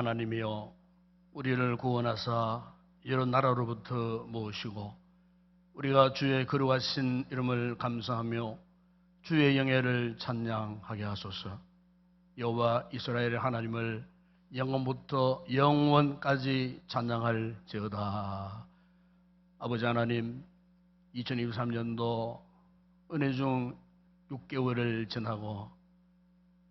하나님이여, 우리를 구원하사 여러 나라로부터 모으시고 우리가 주의 거룩하신 이름을 감사하며 주의 영예를 찬양하게 하소서. 여호와 이스라엘의 하나님을 영원부터 영원까지 찬양할지어다. 아버지 하나님, 2023년도 은혜 중 6개월을 지나고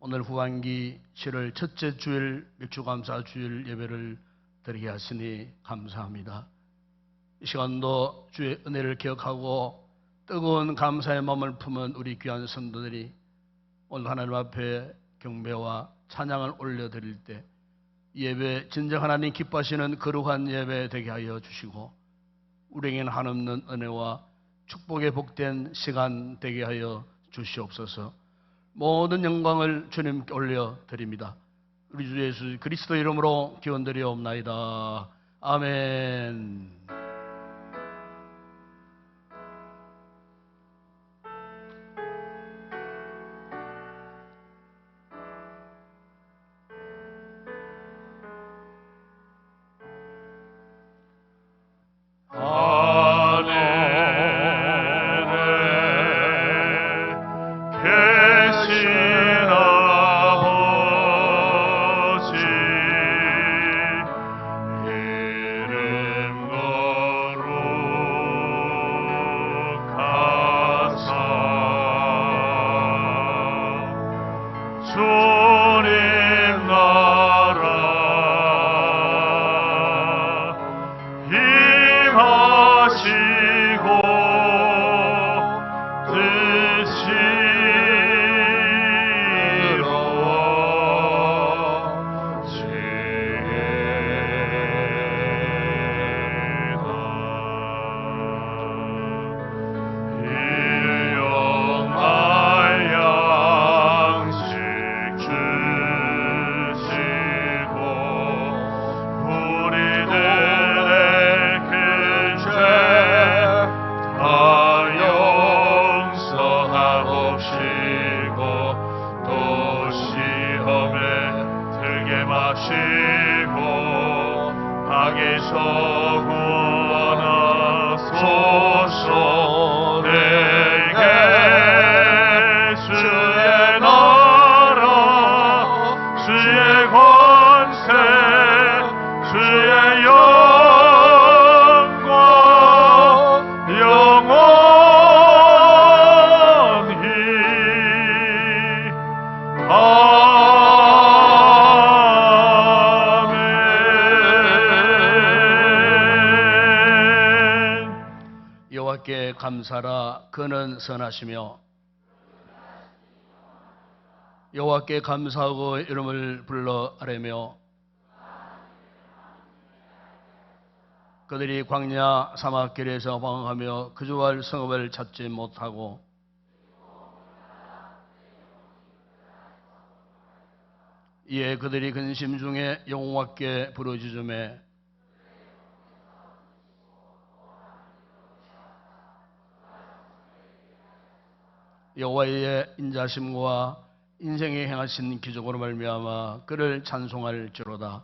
오늘 후반기 7월 첫째 주일 맥주감사 주일 예배를 드리게 하시니 감사합니다. 이 시간도 주의 은혜를 기억하고 뜨거운 감사의 마음을 품은 우리 귀한 성도들이 오늘 하나님 앞에 경배와 찬양을 올려드릴 때 예배, 진정 하나님 기뻐하시는 거룩한 예배 되게 하여 주시고 우리에게는 한없는 은혜와 축복의 복된 시간 되게 하여 주시옵소서. 모든 영광을 주님께 올려드립니다. 우리 주 예수 그리스도 이름으로 기원드리옵나이다. 아멘. 여호와께 감사라. 그는 선하시며 여호와께 감사하고 이름을 불러 아뢰며 그들이 광야 사막길에서 방황하며 거주할 성읍을 찾지 못하고 이에 그들이 근심 중에 여호와께 부르짖으매 여호와의 인자심과 인생에 행하신 기적으로 말미암아 그를 찬송할지로다.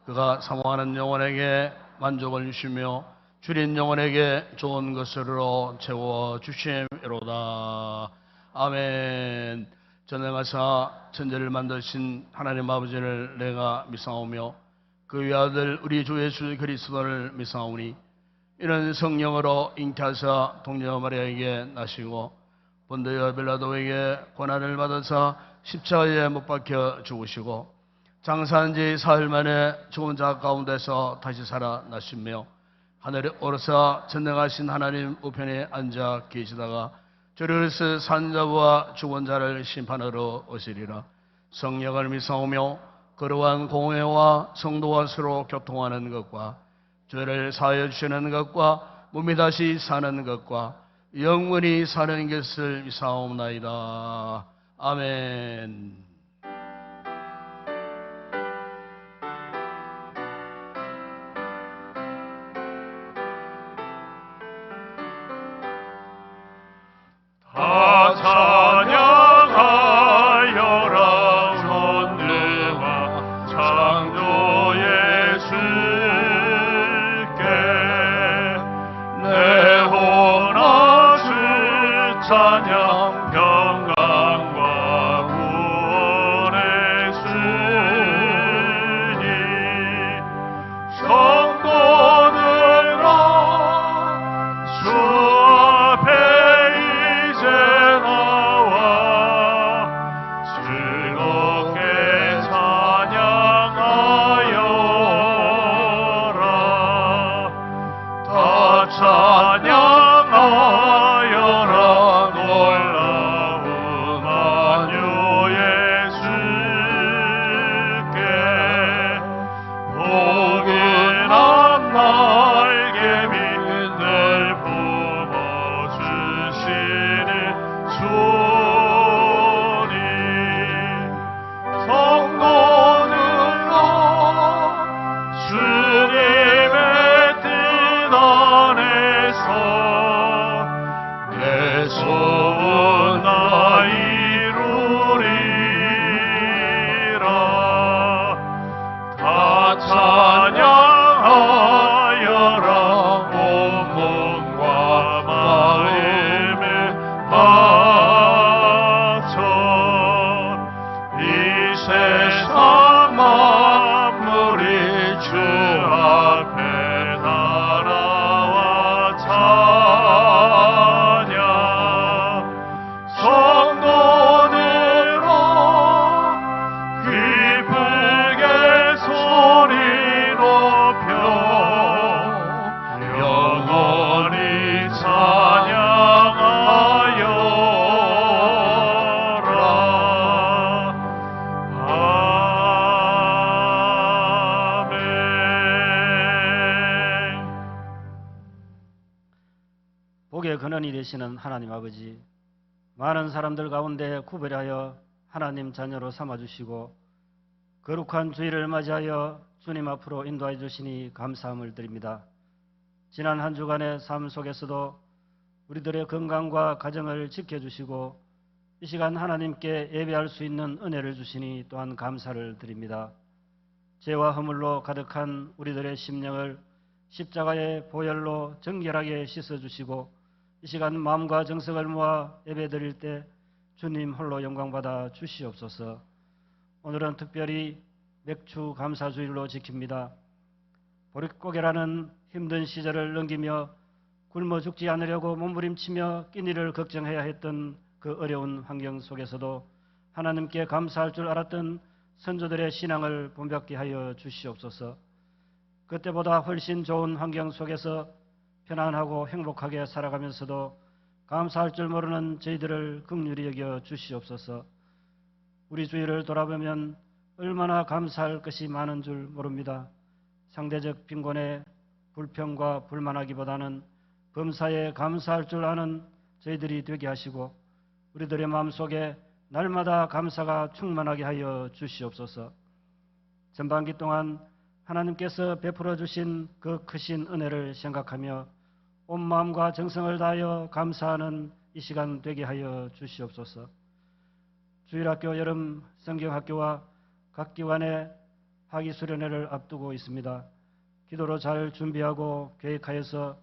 그가 사모하는 영혼에게 만족을 주시며 줄인 영혼에게 좋은 것으로 채워 주심이로다. 아멘. 전능하사 천지를 만드신 하나님 아버지를 내가 믿사오며 그 외아들 우리 주 예수 그리스도를 믿사오니 이는 성령으로 잉태하사 동녀 마리아에게 나시고 본디오 빌라도에게 고난을 받아서 십자가에 못 박혀 죽으시고 장사한 지 사흘 만에 죽은 자 가운데서 다시 살아나시며 하늘에 오르사 전능하신 하나님 우편에 앉아 계시다가 저리로서 산 자와 죽은 자를 심판하러 오시리라. 성령을 믿사오며 거룩한 공회와 성도와 서로 교통하는 것과 죄를 사하여 주시는 것과 몸이 다시 사는 것과 영원히 사는 것을 믿사옵나이다. 아멘. 다 찬양하여라. 전능한 창조주 찬양 평강과 구원의 주님 성도들아 주 앞에 이제 나와 즐겁게 찬양하여라 다 찬양하여라 놀라운 만유의 주께 포근한 날개빛을 부어주시는 주님 성도들아 주님의 뜻 안에서 내 소원 다 이루리라 다 찬양하여라 온몸과 마음을 바쳐 이 세상 만물이 주 앞에 다 나와 찬양 성도들아 기쁘게 소리 높여 영원히 찬양하여라. 아멘. 복의 근원이 되시는 하나님 아버지, 많은 사람들 가운데 구별하여 하나님 자녀로 삼아주시고 거룩한 주일을 맞이하여 주님 앞으로 인도해 주시니 감사함을 드립니다. 지난 한 주간의 삶 속에서도 우리들의 건강과 가정을 지켜주시고 이 시간 하나님께 예배할 수 있는 은혜를 주시니 또한 감사를 드립니다. 죄와 허물로 가득한 우리들의 심령을 십자가의 보혈로 정결하게 씻어주시고 이 시간 마음과 정성을 모아 예배드릴 때 주님 홀로 영광받아 주시옵소서. 오늘은 특별히 맥주 감사주일로 지킵니다. 보릿고개라는 힘든 시절을 넘기며 굶어 죽지 않으려고 몸부림치며 끼니를 걱정해야 했던 그 어려운 환경 속에서도 하나님께 감사할 줄 알았던 선조들의 신앙을 본받게 하여 주시옵소서. 그때보다 훨씬 좋은 환경 속에서 편안하고 행복하게 살아가면서도 감사할 줄 모르는 저희들을 긍휼히 여겨 주시옵소서. 우리 주위를 돌아보면 얼마나 감사할 것이 많은 줄 모릅니다. 상대적 빈곤에 불평과 불만하기보다는 범사에 감사할 줄 아는 저희들이 되게 하시고 우리들의 마음속에 날마다 감사가 충만하게 하여 주시옵소서. 전반기 동안 하나님께서 베풀어 주신 그 크신 은혜를 생각하며 온 마음과 정성을 다하여 감사하는 이 시간 되게 하여 주시옵소서. 주일학교 여름 성경학교와 각 기관의 학위수련회를 앞두고 있습니다. 기도로 잘 준비하고 계획하여서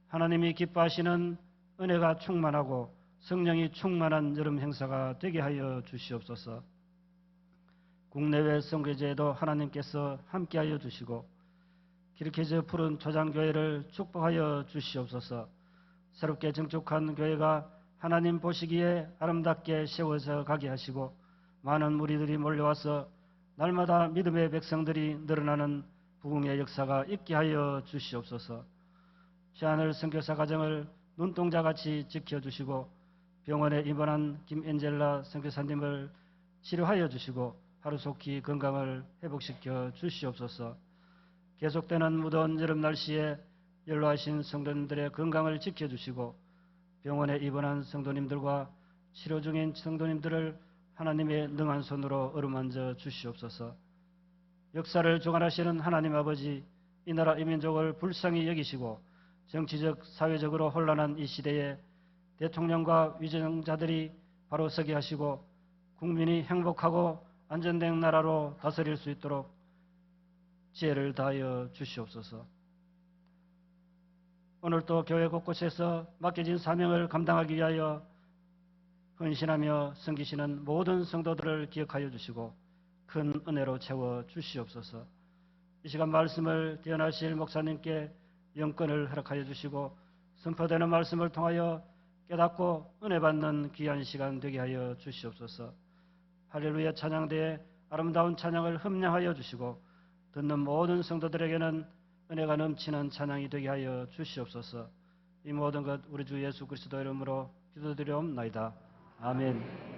하나님이 기뻐하시는 은혜가 충만하고 성령이 충만한 여름 행사가 되게 하여 주시옵소서. 국내외 선교제에도 하나님께서 함께하여 주시고 기르케즈 푸른 초장교회를 축복하여 주시옵소서. 새롭게 증축한 교회가 하나님 보시기에 아름답게 세워져 가게 하시고 많은 무리들이 몰려와서 날마다 믿음의 백성들이 늘어나는 부흥의 역사가 있게 하여 주시옵소서. 시하늘 선교사 가정을 눈동자같이 지켜주시고 병원에 입원한 김엔젤라 선교사님을 치료하여 주시고 하루속히 건강을 회복시켜 주시옵소서. 계속되는 무더운 여름 날씨에 연로하신 성도님들의 건강을 지켜주시고 병원에 입원한 성도님들과 치료 중인 성도님들을 하나님의 능한 손으로 어루만져 주시옵소서. 역사를 주관하시는 하나님 아버지, 이 나라 이 민족을 불쌍히 여기시고 정치적, 사회적으로 혼란한 이 시대에 대통령과 위정자들이 바로 서게 하시고 국민이 행복하고 안전된 나라로 다스릴 수 있도록 지혜를 다하여 주시옵소서. 오늘도 교회 곳곳에서 맡겨진 사명을 감당하기 위하여 헌신하며 섬기시는 모든 성도들을 기억하여 주시고 큰 은혜로 채워 주시옵소서. 이 시간 말씀을 대언하실 목사님께 영권을 허락하여 주시고 선포되는 말씀을 통하여 깨닫고 은혜 받는 귀한 시간 되게 하여 주시옵소서. 할렐루야 찬양대에 아름다운 찬양을 흠량하여 주시고 듣는 모든 성도들에게는 은혜가 넘치는 찬양이 되게 하여 주시옵소서. 이 모든 것 우리 주 예수 그리스도 이름으로 기도드리옵나이다. 아멘.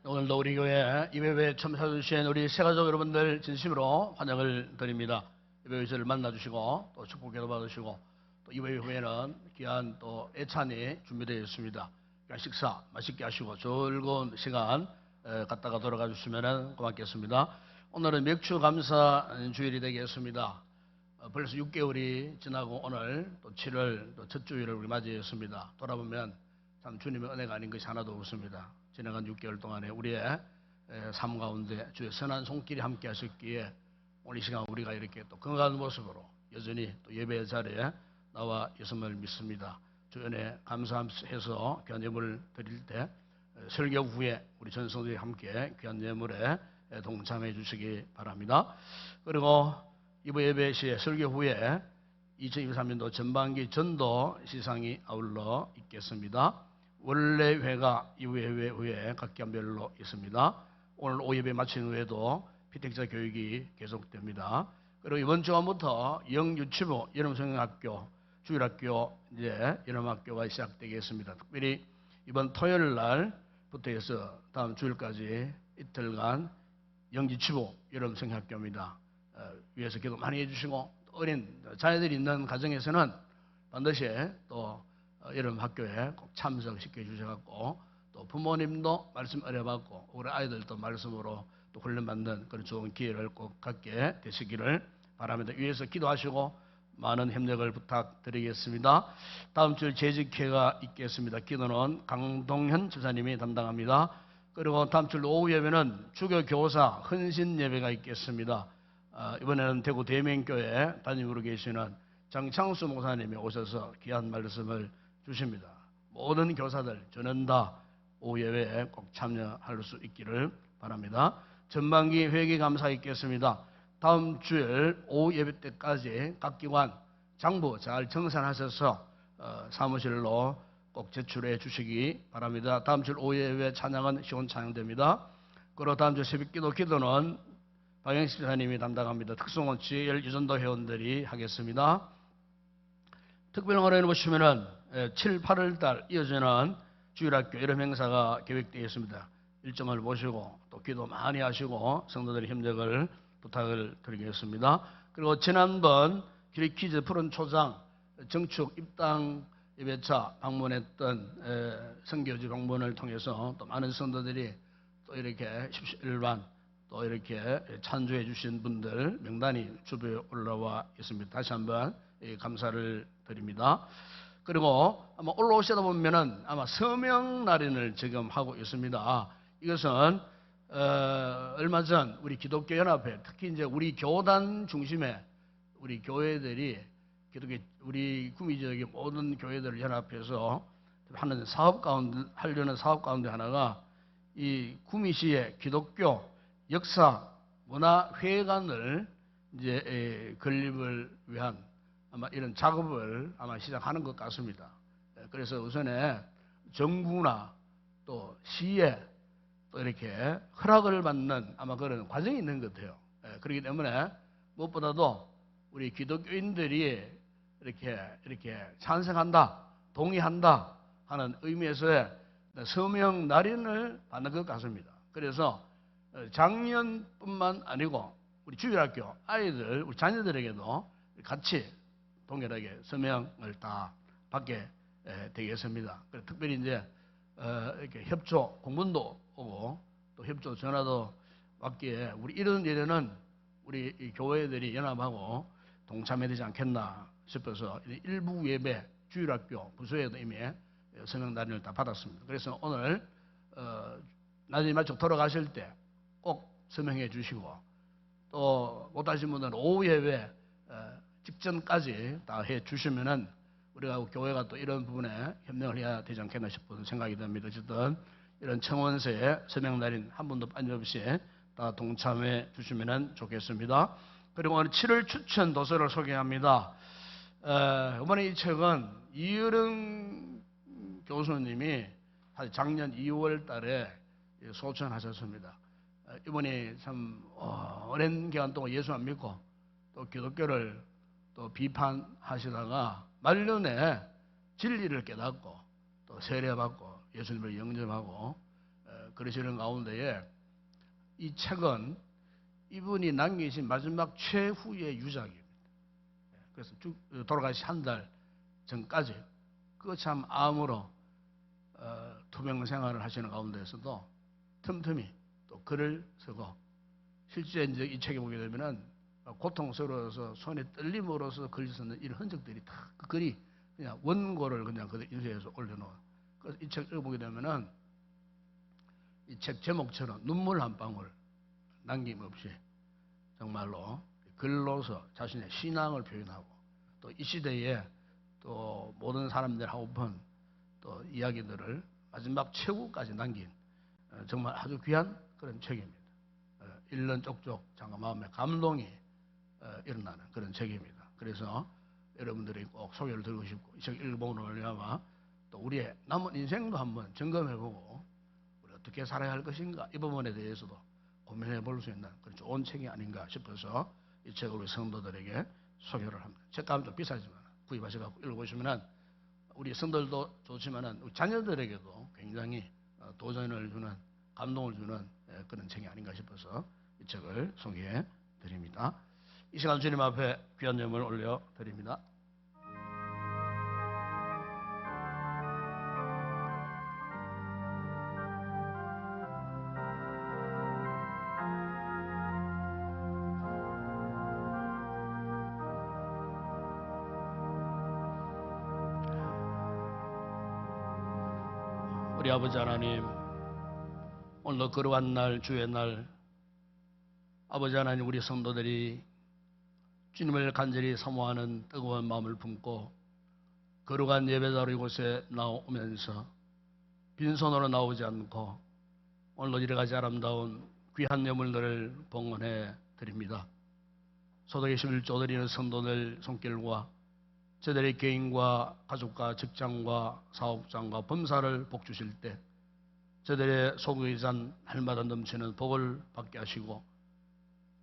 오늘도 우리 교회 예배에 참석해주신 우리 새가족 여러분들 진심으로 환영을 드립니다. 예배 저를 만나주시고 또 축복기도 받으시고 또 예배 후에는 귀한 또 애찬이 준비되어 있습니다. 그러니까 식사 맛있게 하시고 즐거운 시간 갔다가 돌아가 주시면 고맙겠습니다. 오늘은 맥주 감사 주일이 되겠습니다. 벌써 6개월이 지나고 오늘 또 7월 또 첫 주일을 우리 맞이했습니다. 돌아보면 참 주님의 은혜가 아닌 것이 하나도 없습니다. 지나간 6개월 동안에 우리의 삶 가운데 주의 선한 손길이 함께 하셨기에 오늘 이 시간 우리가 이렇게 또 건강한 모습으로 여전히 또 예배 자리에 나와 있음을 믿습니다. 주 은혜 감사해서 귀한 예물을 드릴 때 설교 후에 우리 전성들이 함께 귀한 예물에 동참해 주시기 바랍니다. 그리고 이번 예배 시에 설교 후에 2023년도 전반기 전도 시상이 아울러 있겠습니다. 원래 회가 이후에 회회 후에 각 기간별로 있습니다. 오늘 오예배 마친 후에도 피택자 교육이 계속됩니다. 그리고 이번 주간부터 영유치부 여름성경학교 주일학교 이제 여름학교가 시작되겠습니다. 특별히 이번 토요일 날부터 해서 다음 주일까지 이틀간 영유치부 여름성경학교입니다. 위에서 기도 많이 해주시고 어린 자녀들이 있는 가정에서는 반드시 또 여름 학교에 꼭 참석시켜 주셔갖고 또 부모님도 말씀 어려받고 우리 아이들도 말씀으로 또 훈련받는 그런 좋은 기회를 꼭 갖게 되시기를 바랍니다. 위에서 기도하시고 많은 협력을 부탁드리겠습니다. 다음 주 재직회가 있겠습니다. 기도는 강동현 집사님이 담당합니다. 그리고 다음 주 오후 예배는 주교 교사 헌신 예배가 있겠습니다. 이번에는 대구 대명교회 담임으로 계시는 장창수 목사님이 오셔서 귀한 말씀을 주십니다. 모든 교사들 저는 다 오후 예배에 꼭 참여할 수 있기를 바랍니다. 전반기 회계 감사 있겠습니다. 다음 주일 오후 예배 때까지 각 기관 장부 잘 정산하셔서 사무실로 꼭 제출해 주시기 바랍니다. 다음 주 오후 예배 찬양은 시원 찬양됩니다. 그리고 다음 주 새벽기도 기도는 박영식 집사님이 담당합니다. 특성원 지혜열 유전도 회원들이 하겠습니다. 특별원회를 보시면은 7, 8월 달 이어지는 주일학교 여름 행사가 계획되어 있습니다. 일정을 보시고 또 기도 많이 하시고 성도들의 협력을 부탁을 드리겠습니다. 그리고 지난번 퀴즈 푸른 초장 정축 입당 예배차 방문했던 선교지 방문을 통해서 또 많은 성도들이 또 이렇게 십시일반 또 이렇게 찬조해 주신 분들 명단이 주변에 올라와 있습니다. 다시 한번 감사를 드립니다. 그리고 아마 올라오시다 보면은 아마 서명날인을 지금 하고 있습니다. 이것은 얼마 전 우리 기독교 연합회 특히 이제 우리 교단 중심의 우리 교회들이 기독교 우리 구미 지역의 모든 교회들을 연합해서 하는 사업 가운데 하려는 사업 가운데 하나가 이 구미시의 기독교 역사 문화회관을 이제 건립을 위한 아마 이런 작업을 아마 시작하는 것 같습니다. 그래서 우선에 정부나 또 시에 또 이렇게 허락을 받는 아마 그런 과정이 있는 것 같아요. 그렇기 때문에 무엇보다도 우리 기독교인들이 이렇게 찬성한다, 동의한다 하는 의미에서의 서명 날인을 받는 것 같습니다. 그래서 작년뿐만 아니고 우리 주일학교 아이들, 우리 자녀들에게도 같이 동일하게 서명을 다 받게 되겠습니다. 특별히 이제 이렇게 협조 공문도 오고 또 협조 전화도 받기에 우리 이런 일에는 우리 이 교회들이 연합하고 동참해야 되지 않겠나 싶어서 일부 예배 주일학교 부서에도 이미 서명 날인을 다 받았습니다. 그래서 오늘 나중에 마치 돌아가실 때 꼭 서명해 주시고 또 못하신 분들은 오후 예배 직전까지 다 해 주시면은 우리가 교회가 또 이런 부분에 협력을 해야 되지 않겠나 싶은 생각이 듭니다. 어쨌든 이런 청원서에 서명 날인 한 분도 빠짐없이 다 동참해 주시면 좋겠습니다. 그리고 오늘 7월 추천 도서를 소개합니다. 이번에 이 책은 이유령 교수님이 작년 2월 달에 소천하셨습니다. 이분이 참 오랜 기간 동안 예수 안 믿고 또 기독교를 또 비판하시다가 말년에 진리를 깨닫고 또 세례받고 예수님을 영접하고 그러시는 가운데에 이 책은 이분이 남기신 마지막 최후의 유작입니다. 그래서 쭉 돌아가시 한 달 전까지 그 참 암으로 투병 생활을 하시는 가운데에서도 틈틈이 또 글을 쓰고 실제 이제 이 책에 보게 되면은 고통스러워서 손이 떨림으로써 글을 쓰는 이런 흔적들이 다 그 글이 그냥 원고를 그냥 그대로 인쇄해서 올려놓은. 그래서 이 책 읽어보게 되면은 이 책 제목처럼 눈물 한 방울 남김없이 정말로 글로서 자신의 신앙을 표현하고 또 이 시대에 또 모든 사람들 하고픈 또 이야기들을 마지막 최후까지 남긴 정말 아주 귀한 그런 책입니다. 읽는 쪽쪽 장가 마음에 감동이 일어나는 그런 책입니다. 그래서 여러분들이 꼭 소개를 드리고 싶고 이 책 읽어보는 아마 또 우리의 남은 인생도 한번 점검해보고 우리 어떻게 살아야 할 것인가 이 부분에 대해서도 고민해 볼 수 있는 그런 좋은 책이 아닌가 싶어서 이 책을 우리 성도들에게 소개를 합니다. 책값은 좀 비싸지만 구입하셔서 읽어보시면 우리 성도들도 좋지만 우리 자녀들에게도 굉장히 도전을 주는 감동을 주는 그런 책이 아닌가 싶어서 이 책을 소개해 드립니다. 이 시간 주님 앞에 귀한 점을 올려 드립니다. 우리 아버지 하나님, 오늘도 거룩한 날, 주의 날, 아버지 하나님, 우리 성도들이 주님을 간절히 사모하는 뜨거운 마음을 품고 거룩한 예배자로 이곳에 나오면서 빈손으로 나오지 않고 오늘도 이래가지 아름다운 귀한 예물들을 봉헌해 드립니다. 소득의 11조 드리는 성도들 손길과 저들의 개인과 가족과 직장과 사업장과 범사를 복 주실 때 저들의 소득의 잔 날마다 넘치는 복을 받게 하시고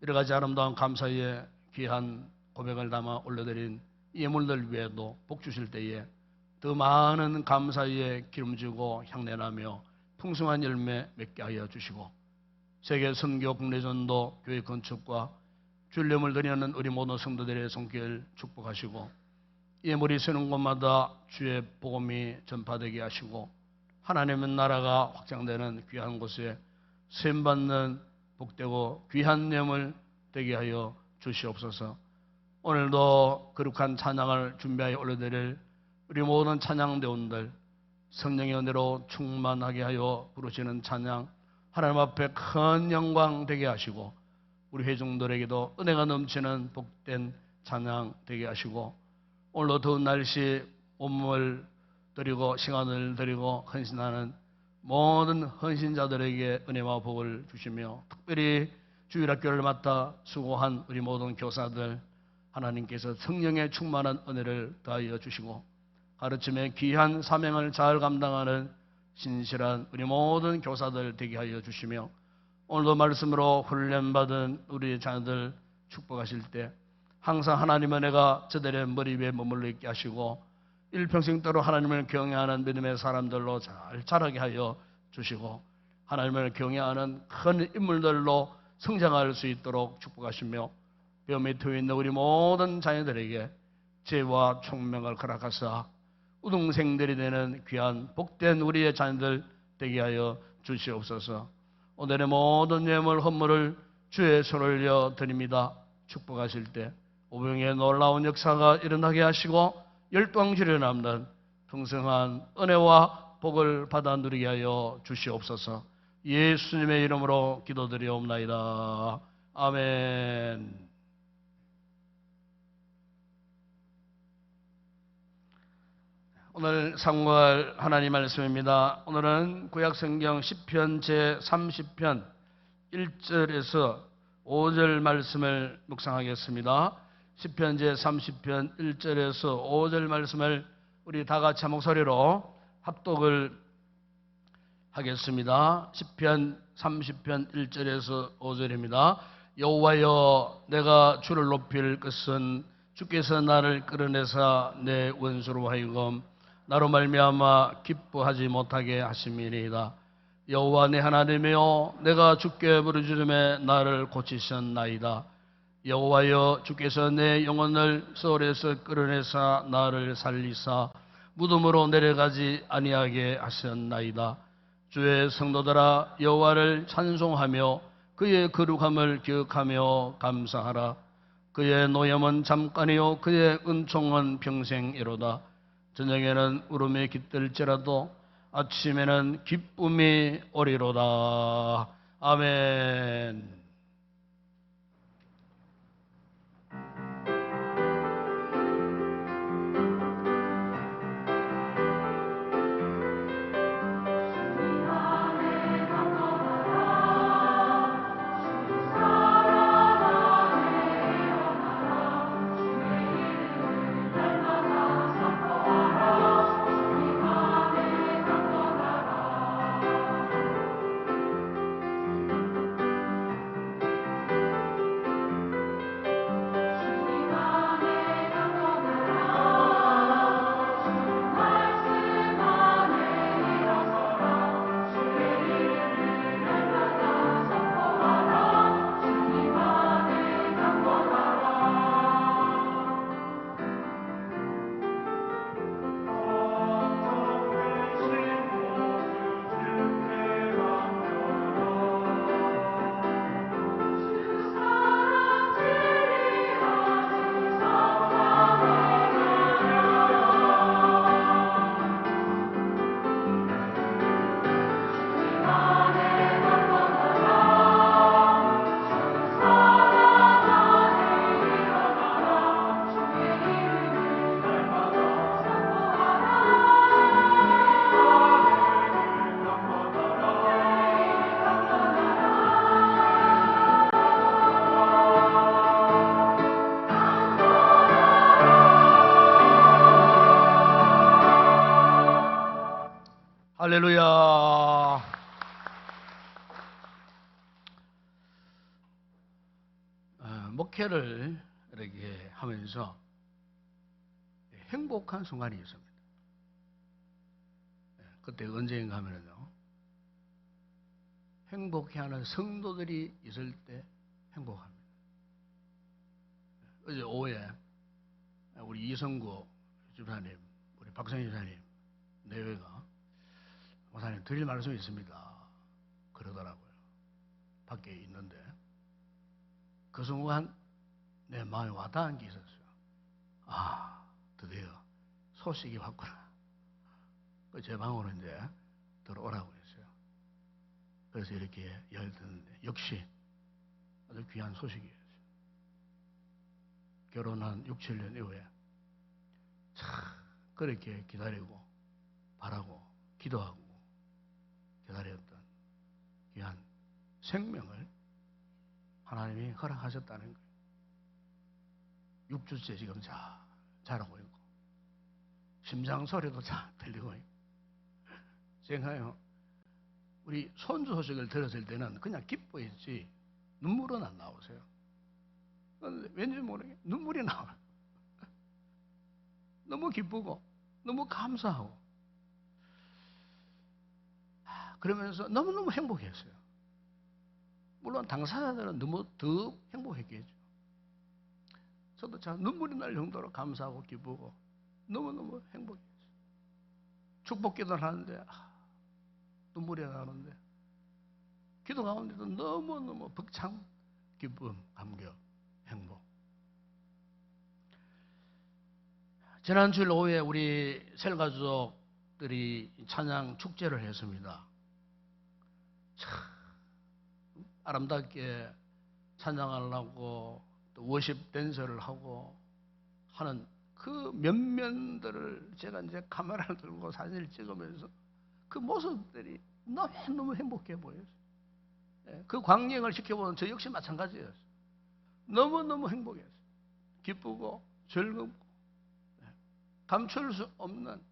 여러가지 아름다운 감사의 귀한 고백을 담아 올려드린 예물들 위에도 복 주실 때에 더 많은 감사의 기름지고 향내나며 풍성한 열매 맺게 하여 주시고 세계 선교 국내전도 교회 건축과 주님을 드리는 우리 모든 성도들의 손길 축복하시고 예물이 쓰는 곳마다 주의 복음이 전파되게 하시고 하나님의 나라가 확장되는 귀한 곳에 쓰임받는 복되고 귀한 예물 되게 하여 주시옵소서. 오늘도 거룩한 찬양을 준비하여 올려드릴 우리 모든 찬양대원들 성령의 은혜로 충만하게 하여 부르시는 찬양 하나님 앞에 큰 영광 되게 하시고 우리 회중들에게도 은혜가 넘치는 복된 찬양 되게 하시고 오늘도 더운 날씨 온몸을 드리고 시간을 드리고 헌신하는 모든 헌신자들에게 은혜와 복을 주시며 특별히 주일학교를 맡아 수고한 우리 모든 교사들 하나님께서 성령의 충만한 은혜를 더하여 주시고 가르침의 귀한 사명을 잘 감당하는 신실한 우리 모든 교사들 되게 하여 주시며 오늘도 말씀으로 훈련받은 우리 자녀들 축복하실 때 항상 하나님의 은혜가 저들의 머리 위에 머물러 있게 하시고 일평생도록 하나님을 경외하는 믿음의 사람들로 잘 자라게 하여 주시고 하나님을 경외하는 큰 인물들로 성장할 수 있도록 축복하시며 뼈 밑에 있는 우리 모든 자녀들에게 지혜와 총명을 허락하사 우등생들이 되는 귀한 복된 우리의 자녀들 되게 하여 주시옵소서. 오늘의 모든 예물 헌물을 주의 손을 올려 드립니다. 축복하실 때 오병의 놀라운 역사가 일어나게 하시고 열방주를 남는 풍성한 은혜와 복을 받아 누리게 하여 주시옵소서. 예수님의 이름으로 기도드리옵나이다. 아멘. 오늘 상고할 하나님 말씀입니다. 오늘은 구약성경 시편 제30편 1절에서 5절 말씀을 묵상하겠습니다. 시편 제30편 1절에서 5절 말씀을 우리 다 같이 한 목소리로 합독을 하겠습니다. 시편 30편 1절에서 5절입니다. 여호와여, 내가 주를 높일 것은 주께서 나를 끌어내사 내 원수로 하여금 나로 말미암아 기뻐하지 못하게 하심이니이다. 여호와 내 하나님이여, 내가 주께 부르짖음에 나를 고치셨나이다. 여호와여, 주께서 내 영혼을 소울에서 끌어내사 나를 살리사 무덤으로 내려가지 아니하게 하셨나이다. 주의 성도들아, 여호와를 찬송하며 그의 거룩함을 기억하며 감사하라. 그의 노염은 잠깐이요 그의 은총은 평생이로다. 저녁에는 울음이 깃들지라도 아침에는 기쁨이 오리로다. 아멘. 할렐루야. 목회를 이렇게 하면서 행복한 순간이 있습니다. 그때 언제인가 하면요, 행복해하는 성도들이 있을 때 행복합니다. 어제 오후에 우리 이성구 집사님, 우리 박성희 집사님 내외가 목사님 드릴 말씀이 있습니다 그러더라고요. 밖에 있는데 그 순간 내 마음에 와닿은 게 있었어요. 아, 드디어 소식이 왔구나. 제 방으로 이제 들어오라고 했어요. 그래서 이렇게 열었는데 역시 아주 귀한 소식이었어요. 결혼한 6, 7년 이후에 참 그렇게 기다리고 바라고 기도하고 기다렸던 귀한 생명을 하나님이 허락하셨다는 거예요. 6주째 지금 자라고 있고 심장 소리도 잘 들리고 있고. 생각해요. 우리 손주 소식을 들었을 때는 그냥 기뻐했지 눈물은 안 나오세요. 왠지 모르게 눈물이 나와요. 너무 기쁘고 너무 감사하고 그러면서 너무너무 행복했어요. 물론 당사자들은 너무 더 행복했겠죠. 저도 참 눈물이 날 정도로 감사하고 기쁘고 너무너무 행복했어요. 축복기도를 하는데 눈물이 나는데 기도 가운데도 너무너무 벅찬 기쁨, 감격, 행복. 지난 주일 오후에 우리 셀가족들이 찬양 축제를 했습니다. 참 아름답게 찬양하려고 또 워십 댄서를 하고 하는 그 면면들을 제가 이제 카메라를 들고 사진을 찍으면서 그 모습들이 너무너무 행복해 보였어요. 그 광경을 지켜보는 저 역시 마찬가지였어요. 너무너무 행복했어요. 기쁘고 즐겁고 감출 수 없는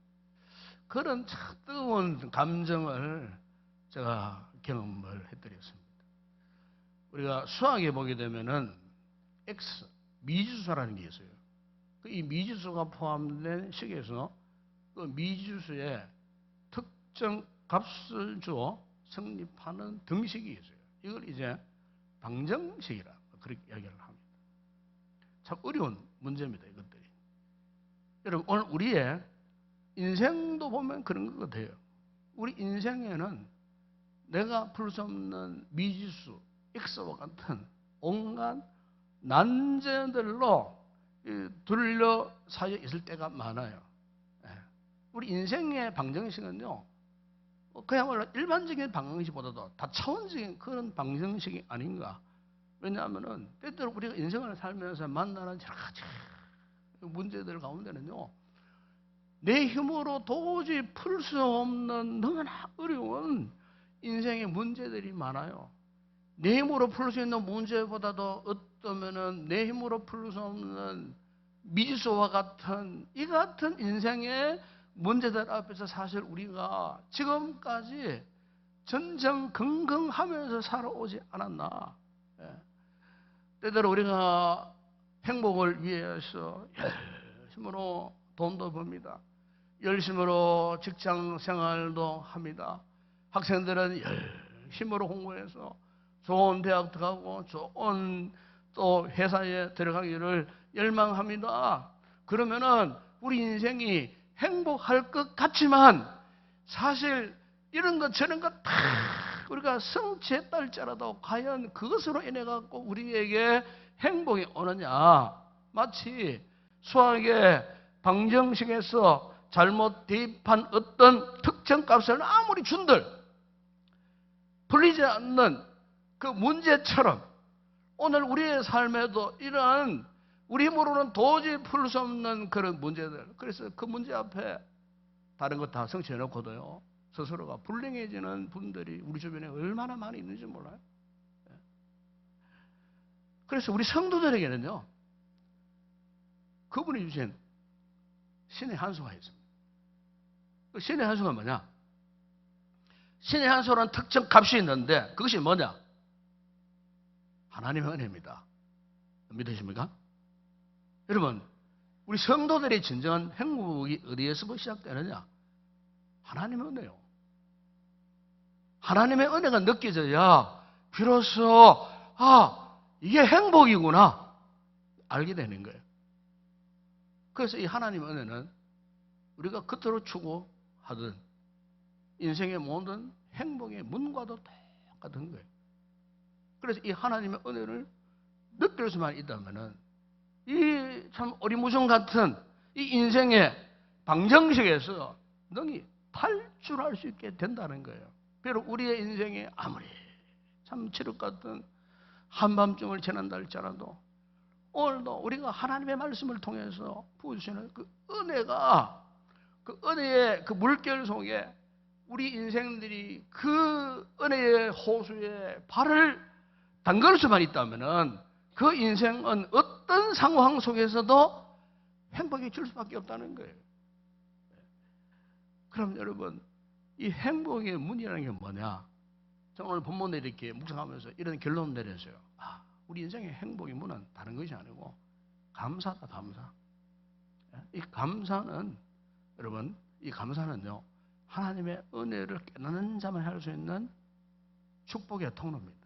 그런 참 뜨거운 감정을 제가 경험을 해드렸습니다. 우리가 수학에 보게 되면은 X, 미지수라는 게 있어요. 이 미지수가 포함된 식에서 그 미지수의 특정 값을 주어 성립하는 등식이 있어요. 이걸 이제 방정식이라 그렇게 이야기를 합니다. 참 어려운 문제입니다, 이것들이. 여러분, 오늘 우리의 인생도 보면 그런 것 같아요. 우리 인생에는 내가 풀 수 없는 미지수, X와 같은 온갖 난제들로 둘러싸여 있을 때가 많아요. 우리 인생의 방정식은요, 그야말로 일반적인 방정식보다도 다차원적인 그런 방정식이 아닌가. 왜냐하면은 때때로 우리가 인생을 살면서 만나는 여러 가지 문제들 가운데는요, 내 힘으로 도저히 풀 수 없는 너무나 어려운 인생의 문제들이 많아요. 내 힘으로 풀 수 있는 문제보다도 어떠면은 내 힘으로 풀 수 없는 미지수와 같은 이 같은 인생의 문제들 앞에서 사실 우리가 지금까지 전전긍긍하면서 살아오지 않았나. 때때로 우리가 행복을 위해서 열심으로 돈도 법니다. 열심으로 직장 생활도 합니다. 학생들은 열심으로 공부해서 좋은 대학 들어가고 좋은 또 회사에 들어가기를 열망합니다. 그러면은 우리 인생이 행복할 것 같지만 사실 이런 것 저런 것 다 우리가 성취했다 할지라도 과연 그것으로 인해 갖고 우리에게 행복이 오느냐. 마치 수학의 방정식에서 잘못 대입한 어떤 특정 값을 아무리 준들 풀리지 않는 그 문제처럼 오늘 우리의 삶에도 이러한 우리 힘으로는 도저히 풀 수 없는 그런 문제들. 그래서 그 문제 앞에 다른 거 다 성취해놓고도요, 스스로가 불행해지는 분들이 우리 주변에 얼마나 많이 있는지 몰라요. 그래서 우리 성도들에게는요, 그분이 주신 신의 한 수가 있습니다. 그 신의 한 수가 뭐냐? 신의 한 수라는 특정 값이 있는데 그것이 뭐냐? 하나님의 은혜입니다. 믿으십니까? 여러분, 우리 성도들의 진정한 행복이 어디에서 시작되느냐? 하나님의 은혜요. 하나님의 은혜가 느껴져야 비로소 이게 행복이구나 알게 되는 거예요. 그래서 이 하나님의 은혜는 우리가 겉으로 추구하던 인생의 모든 행복의 문과도 똑같은 거예요. 그래서 이 하나님의 은혜를 느낄 수만 있다면은 이 참 어리무성 같은 이 인생의 방정식에서 능히 탈출할 수 있게 된다는 거예요. 비록 우리의 인생에 아무리 참 칠흑 같은 한밤중을 지난다 할지라도 오늘도 우리가 하나님의 말씀을 통해서 부어주시는 그 은혜가 그 은혜의 그 물결 속에 우리 인생들이 그 은혜의 호수에 발을 담글 수만 있다면은 그 인생은 어떤 상황 속에서도 행복이 줄 수밖에 없다는 거예요. 그럼 여러분, 이 행복의 문이라는 게 뭐냐? 저는 오늘 본문에 이렇게 묵상하면서 이런 결론 내렸어요. 우리 인생의 행복의 문은 다른 것이 아니고 감사다, 감사. 이 감사는 여러분, 이 감사는요, 하나님의 은혜를 깨닫는 자만 할 수 있는 축복의 통로입니다.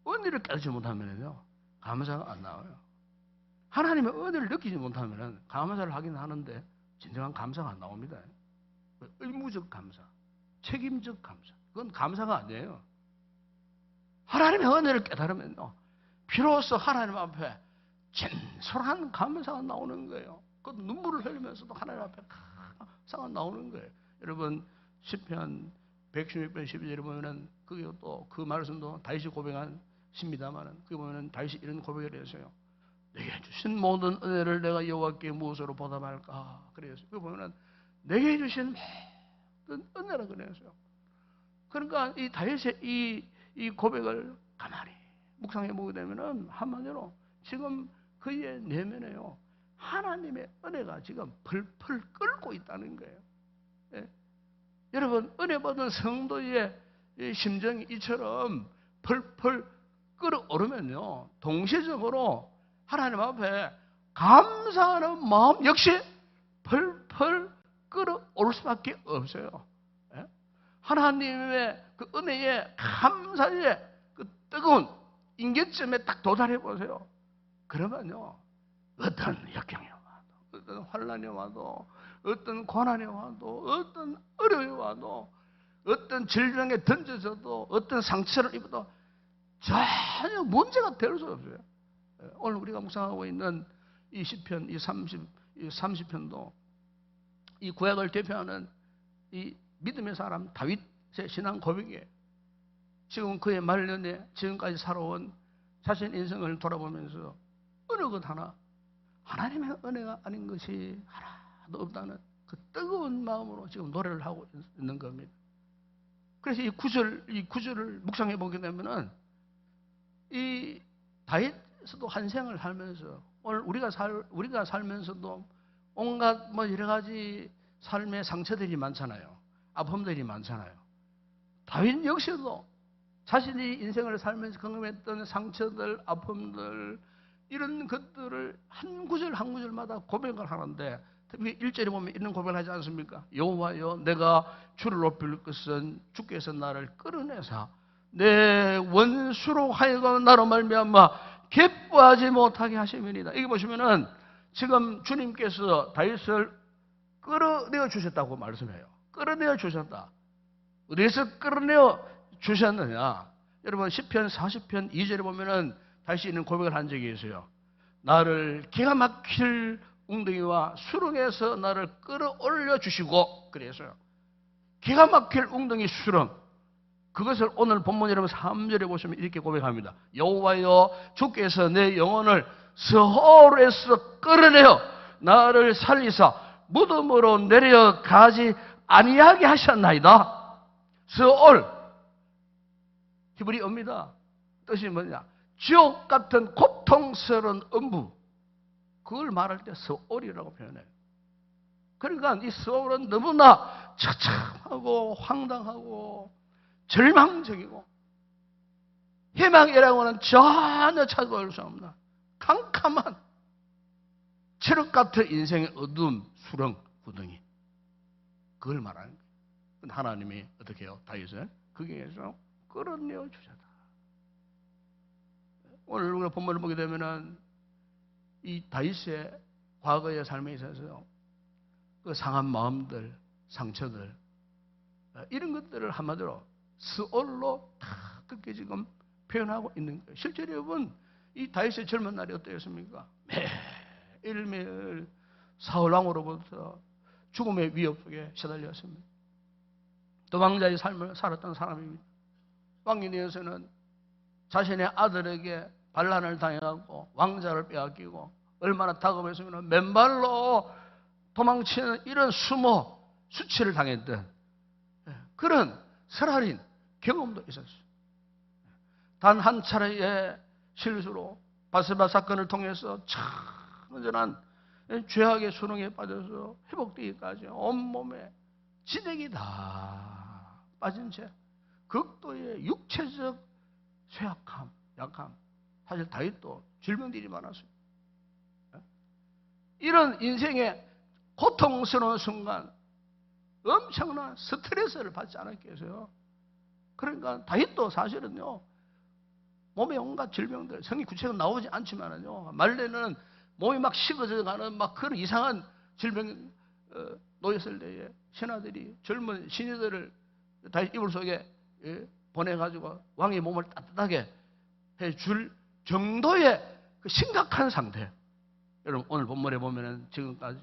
은혜를 깨닫지 못하면요, 감사가 안 나와요. 하나님의 은혜를 느끼지 못하면 감사를 하긴 하는데 진정한 감사가 안 나옵니다. 의무적 감사, 책임적 감사, 그건 감사가 아니에요. 하나님의 은혜를 깨달으면요, 비로소 하나님 앞에 진솔한 감사가 나오는 거예요. 그 눈물을 흘리면서도 하나님 앞에 상한 나오는 거예요. 여러분 시편 116편 12절에 보면은 그게 또 그 말씀도 다윗이 고백한 십니다만은 그게 보면은 다윗이 이런 고백을 했어요. 내게 주신 모든 은혜를 내가 여호와께 무엇으로 보답할까? 그래서 그 보면은 내게 주신 모든 은혜라고 그랬어요. 그러니까 이 다윗의 이 고백을 가만히 묵상해 보게 되면은 한마디로 지금 그의 내면에요 하나님의 은혜가 지금 펄펄 끓고 있다는 거예요. 예? 여러분 은혜 받은 성도의 이 심정이 이처럼 펄펄 끓어오르면요 동시적으로 하나님 앞에 감사하는 마음 역시 펄펄 끓어오를 수밖에 없어요. 예? 하나님의 그 은혜에 감사의 그 뜨거운 임계점에 딱 도달해 보세요. 그러면요 어떤 역경이 와도 어떤 환난이 와도 어떤 고난이 와도 어떤 어려움이 와도 어떤 질병에 던져져도 어떤 상처를 입어도 전혀 문제가 될 수 없어요. 오늘 우리가 묵상하고 있는 이 시편 이 30편도 이 구약을 대표하는 이 믿음의 사람 다윗의 신앙 고백이에요. 지금 그의 말년에 지금까지 살아온 자신 인생을 돌아보면서 어느 것 하나 하나님의 은혜가 아닌 것이 하나도 없다는 그 뜨거운 마음으로 지금 노래를 하고 있는 겁니다. 그래서 이 구절을 묵상해 보게 되면은 이 다윗도 한 생을 살면서 오늘 우리가 살면서도 온갖 뭐 여러 가지 삶의 상처들이 많잖아요. 아픔들이 많잖아요. 다윗 역시도 자신이 인생을 살면서 경험했던 상처들, 아픔들 이런 것들을 한 구절 한 구절마다 고백을 하는데 특히 1절에 보면 이런 고백을 하지 않습니까? 여호와여 내가 주를 높일 것은 주께서 나를 끌어내사 내 원수로 하여금 나로 말미암아 기뻐하지 못하게 하심이니이다. 이게 보시면은 지금 주님께서 다윗을 끌어내어 주셨다고 말씀해요. 끌어내어 주셨다. 어디서 끌어내어 주셨느냐? 여러분 시편 40편 2절에 보면은 다시 있는 고백을 한 적이 있어요. 나를 기가 막힐 웅덩이와 수렁에서 나를 끌어올려 주시고 그래서요. 기가 막힐 웅덩이 수렁 그것을 오늘 본문 여러분 3절에 보시면 이렇게 고백합니다. 여호와여 주께서 내 영혼을 스홀에서 끌어내어 나를 살리사 무덤으로 내려가지 아니하게 하셨나이다. 스홀 히브리어입니다. 뜻이 뭐냐? 지옥 같은 고통스러운 음부 그걸 말할 때 스홀이라고 표현해요. 그러니까 이 스홀은 너무나 처참하고 황당하고 절망적이고 희망이라고는 전혀 찾아볼 수 없는 캄캄한 칠흑 같은 인생의 어두운 수렁 구덩이 그걸 말하는 거예요. 하나님이 어떻게 해요? 다윗을 거기에서 끌어내어 주셨다. 오늘 우리가 본문을 보게 되면은 이 다윗의 과거의 삶에 있어서 그 상한 마음들, 상처들 이런 것들을 한마디로 스올로 다 그렇게 지금 표현하고 있는 거예요. 실제로 여러분 이 다윗의 젊은 날이 어떠했습니까? 매일매일 사울 왕으로부터 죽음의 위협 속에 시달렸습니다. 또 왕자의 삶을 살았던 사람입니다. 왕이 되어서는 자신의 아들에게 반란을 당해갖고 왕자를 빼앗기고 얼마나 다급했으면 맨발로 도망치는 이런 수치를 당했던 그런 살아린 경험도 있었어요. 단 한 차례의 실수로 바세바 사건을 통해서 완전한 죄악의 수렁에 빠져서 회복되기까지 온몸에 진액이 다 빠진 채 극도의 육체적 쇠약함, 약함. 사실 다윗도 질병들이 많았어요. 이런 인생의 고통스러운 순간 엄청난 스트레스를 받지 않았겠어요. 그러니까 다윗도 사실은요 몸에 온갖 질병들 성이 구체적으로 나오지 않지만은요 말레는 몸이 막 식어져가는 막 그런 이상한 질병 놓였을 때에 신하들이 젊은 신하들을 다윗 이불 속에 보내가지고 왕의 몸을 따뜻하게 해줄 정도의 그 심각한 상태. 여러분 오늘 본문에 보면은 지금까지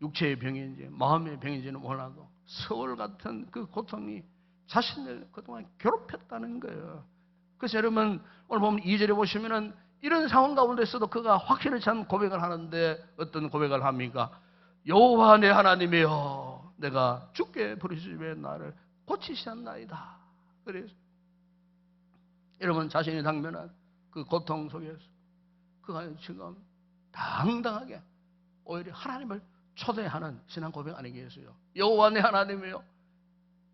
육체의 병인지 마음의 병인지는 몰라도 서울 같은 그 고통이 자신을 그동안 괴롭혔다는 거예요. 그래서 여러분 오늘 보면 2절에 보시면은 이런 상황 가운데서도 그가 확실히 참 고백을 하는데 어떤 고백을 합니까? 여호와 내 하나님이여 내가 주께 부르짖으며 나를 고치셨나이다. 그래서 여러분 자신이 당면한 그 고통 속에서 그가 지금 당당하게 오히려 하나님을 초대하는 신앙 고백 아니겠어요? 여호와 내 하나님이여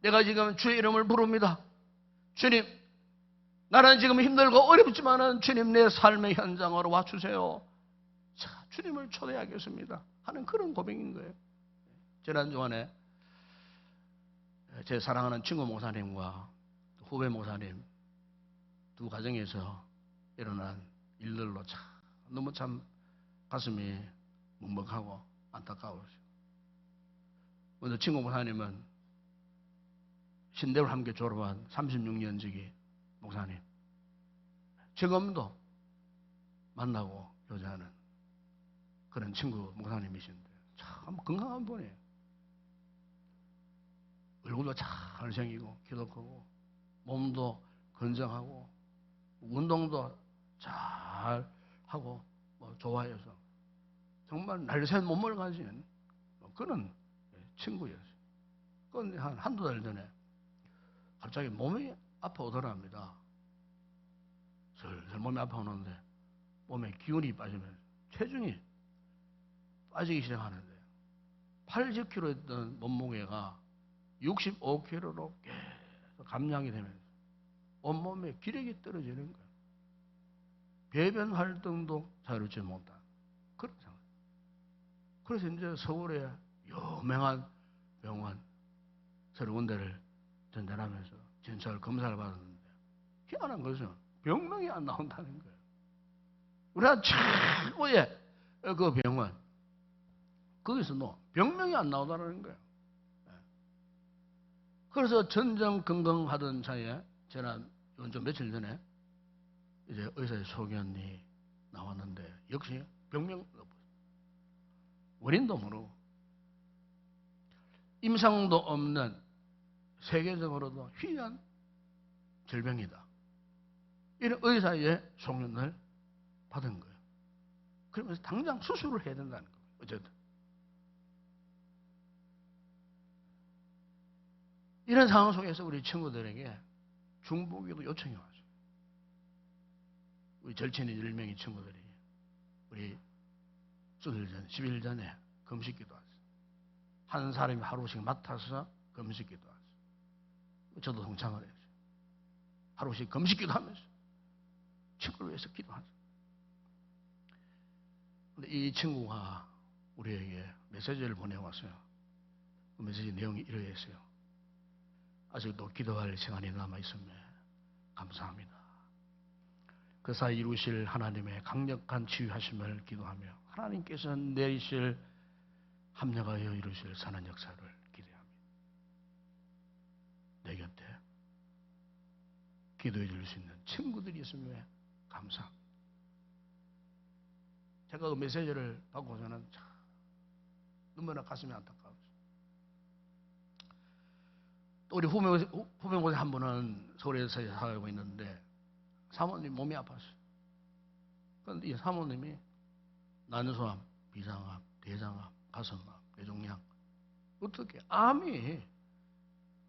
내가 지금 주의 이름을 부릅니다. 주님 나는 지금 힘들고 어렵지만은 주님 내 삶의 현장으로 와주세요. 자, 주님을 초대하겠습니다 하는 그런 고백인 거예요. 지난주간에 제 사랑하는 친구 목사님과 후배 목사님 두 가정에서 일어난 일들로 너무 참 가슴이 먹먹하고 안타까워요. 먼저 친구 목사님은 신대를 함께 졸업한 36년 지기 목사님. 지금도 만나고 교제하는 그런 친구 목사님이신데 참 건강한 분이에요. 얼굴도 잘생기고 키도 크고 몸도 건장하고 운동도 잘 하고 좋아해서 정말 날쌘 몸을 가진 그런 친구였어요. 그런데 한두 달 전에 갑자기 몸이 아파오더랍니다. 슬슬 몸이 아파오는데 몸에 기운이 빠지면 체중이 빠지기 시작하는데 80kg였던 몸무게가 65kg로 계속 감량이 되면서 온몸에 기력이 떨어지는 거예요. 배변 활동도 자유롭지 못한 그런 상황. 그래서 이제 서울의 유명한 병원 서른 군데를 전전하면서 진찰 검사를 받았는데 희한한 것은 병명이 안 나온다는 거예요. 우리가 최고의 그 병원 거기서도 병명이 안 나오다는 거예요. 그래서 전정 건강하던 차에 지난 좀 며칠 전에 이제 의사의 소견이 나왔는데 역시 병명 원인도 모르고 임상도 없는 세계적으로도 희귀한 질병이다. 이런 의사의 소견을 받은 거예요. 그러면서 당장 수술을 해야 된다는 거예요. 어쨌든 이런 상황 속에서 우리 친구들에게 중보기도 요청이 왔어요. 우리 절친이 10명의 친구들이 우리 수술 전 10일 전에 금식기도 왔어요. 한 사람이 하루씩 맡아서 금식기도 왔어요. 저도 동참을 했어요. 하루씩 금식기도 하면서 친구를 위해서 기도하죠. 근데 이 친구가 우리에게 메시지를 보내왔어요. 그 메시지 내용이 이러했어요. 아직도 기도할 시간이 남아있으면 감사합니다. 그 사이 이루실 하나님의 강력한 치유하심을 기도하며 하나님께서 내리실 합력하여 이루실 선한 역사를 기대합니다. 내 곁에 기도해 줄 수 있는 친구들이 있으면 감사합니다. 제가 그 메시지를 받고서는 참 너무나 가슴이 안타까웠어요. 또 우리 후배고생 한 분은 서울에서 살고 있는데 사모님 몸이 아팠어요. 그런데 이 사모님이 난소암, 비장암, 대장암, 가슴암, 뇌종양 어떻게 암이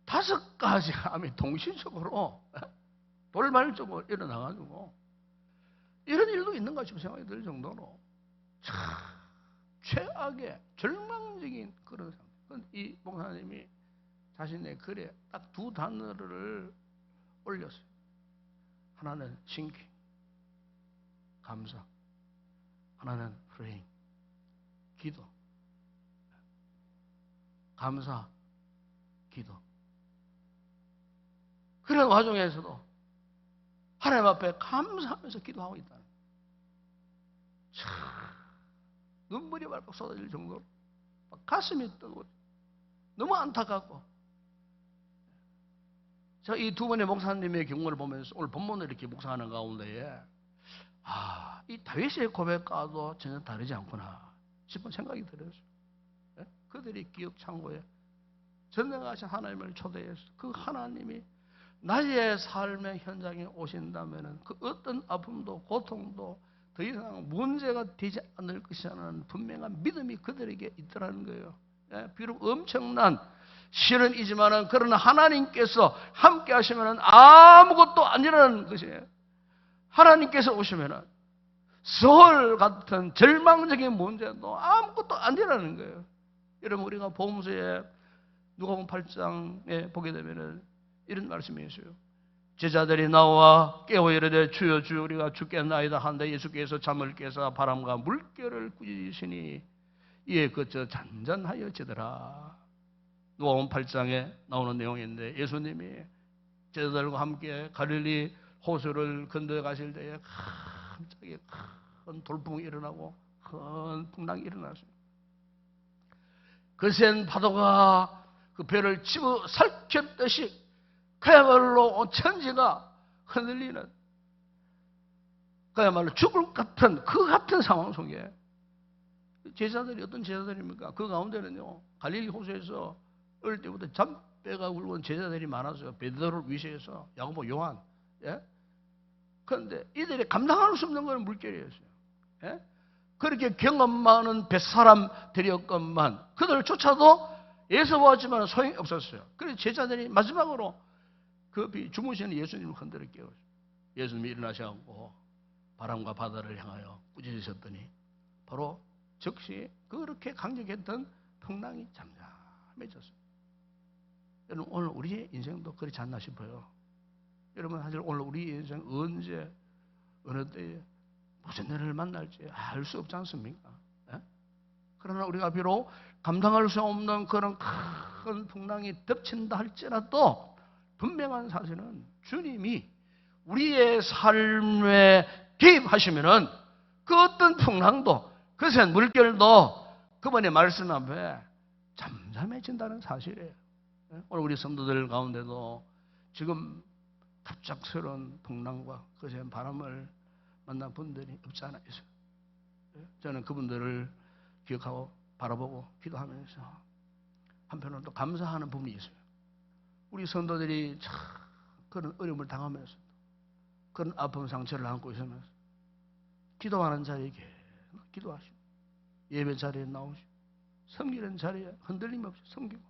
5가지 암이 동시적으로 돌발적으로 일어나가지고 이런 일도 있는가 싶은 생각이 들 정도로 참 최악의 절망적인 그런 상태. 이 목사님이 자신의 글에 딱 두 단어를 올렸어요. 하나는 싱킹, 감사. 하나는 프레잉, 기도. 감사, 기도. 그런 와중에서도 하나님 앞에 감사하면서 기도하고 있다는 참 눈물이 발칵 쏟아질 정도로 가슴이 뜨고 너무 안타깝고 제가 이 두 번의 목사님의 경우를 보면서 오늘 본문을 이렇게 묵상하는 가운데에 이 다윗의 고백과도 전혀 다르지 않구나 싶은 생각이 들었어요. 예? 그들이 기억 창고에 전능하신 하나님을 초대해서 그 하나님이 나의 삶의 현장에 오신다면 그 어떤 아픔도 고통도 더 이상 문제가 되지 않을 것이라는 분명한 믿음이 그들에게 있더라는 거예요. 예? 비록 엄청난 시련이지만은 그러나 하나님께서 함께 하시면은 아무것도 아니라는 것이에요. 하나님께서 오시면은 서울 같은 절망적인 문제도 아무것도 아니라는 거예요. 여러분 우리가 복음서에 누가복음 8장에 보게 되면은 이런 말씀이 있어요. 제자들이 나와 깨워 이르되 주여 주여 우리가 죽겠나이다 한데 예수께서 잠을 깨사 바람과 물결을 꾸짖으시니 이에 그쳐 잔잔하여지더라. 누가복음 8장에 나오는 내용인데 예수님이 제자들과 함께 갈릴리 호수를 건너 가실 때에 갑자기 큰 돌풍이 일어나고 큰 풍랑이 일어났어요. 거센 파도가 그 배를 집어 삼켰듯이 그야말로 천지가 흔들리는 그야말로 죽을 것 같은 그 같은 상황 속에 제자들이 어떤 제자들입니까? 그 가운데는요 갈릴리 호수에서 어릴 때부터 잠배가 굵은 제자들이 많았어요. 베드로를 위시해서 야고보, 요한. 예? 그런데 이들이 감당할 수 없는 건 물결이었어요. 예? 그렇게 경험 많은 뱃사람들이었건만 그들조차도 예수보았지만 소용이 없었어요. 그래서 제자들이 마지막으로 그 주무시는 예수님을 흔들어 깨웠어요. 예수님이 일어나셔서 바람과 바다를 향하여 꾸짖으셨더니 바로 즉시 그렇게 강력했던 풍랑이 잠잠해졌어요. 여러분 오늘 우리의 인생도 그렇지 않나 싶어요. 여러분 사실 오늘 우리 인생 언제 어느 때에 무슨 일을 만날지 알 수 없지 않습니까? 예? 그러나 우리가 비록 감당할 수 없는 그런 큰 풍랑이 덮친다 할지라도 분명한 사실은 주님이 우리의 삶에 개입하시면은 그 어떤 풍랑도 거센 물결도 그분의 말씀 앞에 잠잠해진다는 사실이에요. 오늘 우리 성도들 가운데도 지금 갑작스러운 풍랑과 거센 바람을 만난 분들이 없지 않아 있어요. 저는 그분들을 기억하고 바라보고 기도하면서 한편으로 또 감사하는 부분이 있어요. 우리 성도들이 참 그런 어려움을 당하면서 그런 아픔 상처를 안고 있으면서 기도하는 자리에 계속 기도하시고 예배 자리에 나오시고 섬기는 자리에 흔들림 없이 섬기고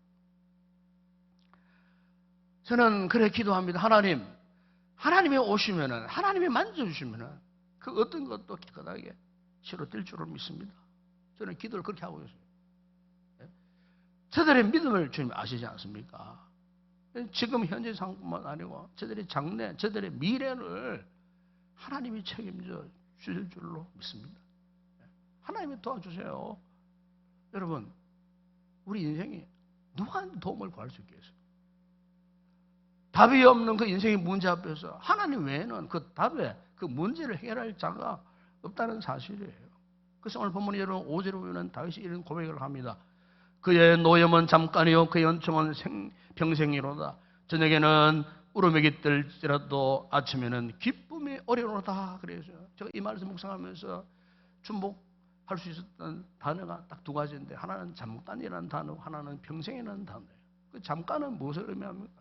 저는 그래 기도합니다. 하나님이 오시면은 하나님이 만져주시면은 그 어떤 것도 깨끗하게 치료될 줄을 믿습니다. 저는 기도를 그렇게 하고 있어요. 저들의 믿음을 주님 아시지 않습니까? 지금 현재 상황뿐만 아니고 저들의 장래, 저들의 미래를 하나님이 책임져 주실 줄로 믿습니다. 하나님이 도와주세요. 여러분, 우리 인생이 누구한테 도움을 구할 수 있겠어요? 답이 없는 그 인생의 문제 앞에서 하나님 외에는 그 답에 그 문제를 해결할 자가 없다는 사실이에요. 그래서 오늘 본문 여러분 5절에 보면 다윗이 이런 고백을 합니다. 그의 노염은 잠깐이요 그의 연총은 평생이로다. 저녁에는 울음이 깃들지라도 아침에는 기쁨이 오려노다. 그래서 제가 이 말씀 묵상하면서 주목할 수 있었던 단어가 딱 두 가지인데 하나는 잠깐이라는 단어, 하나는 평생이라는 단어예요. 그 잠깐은 무엇을 의미합니까?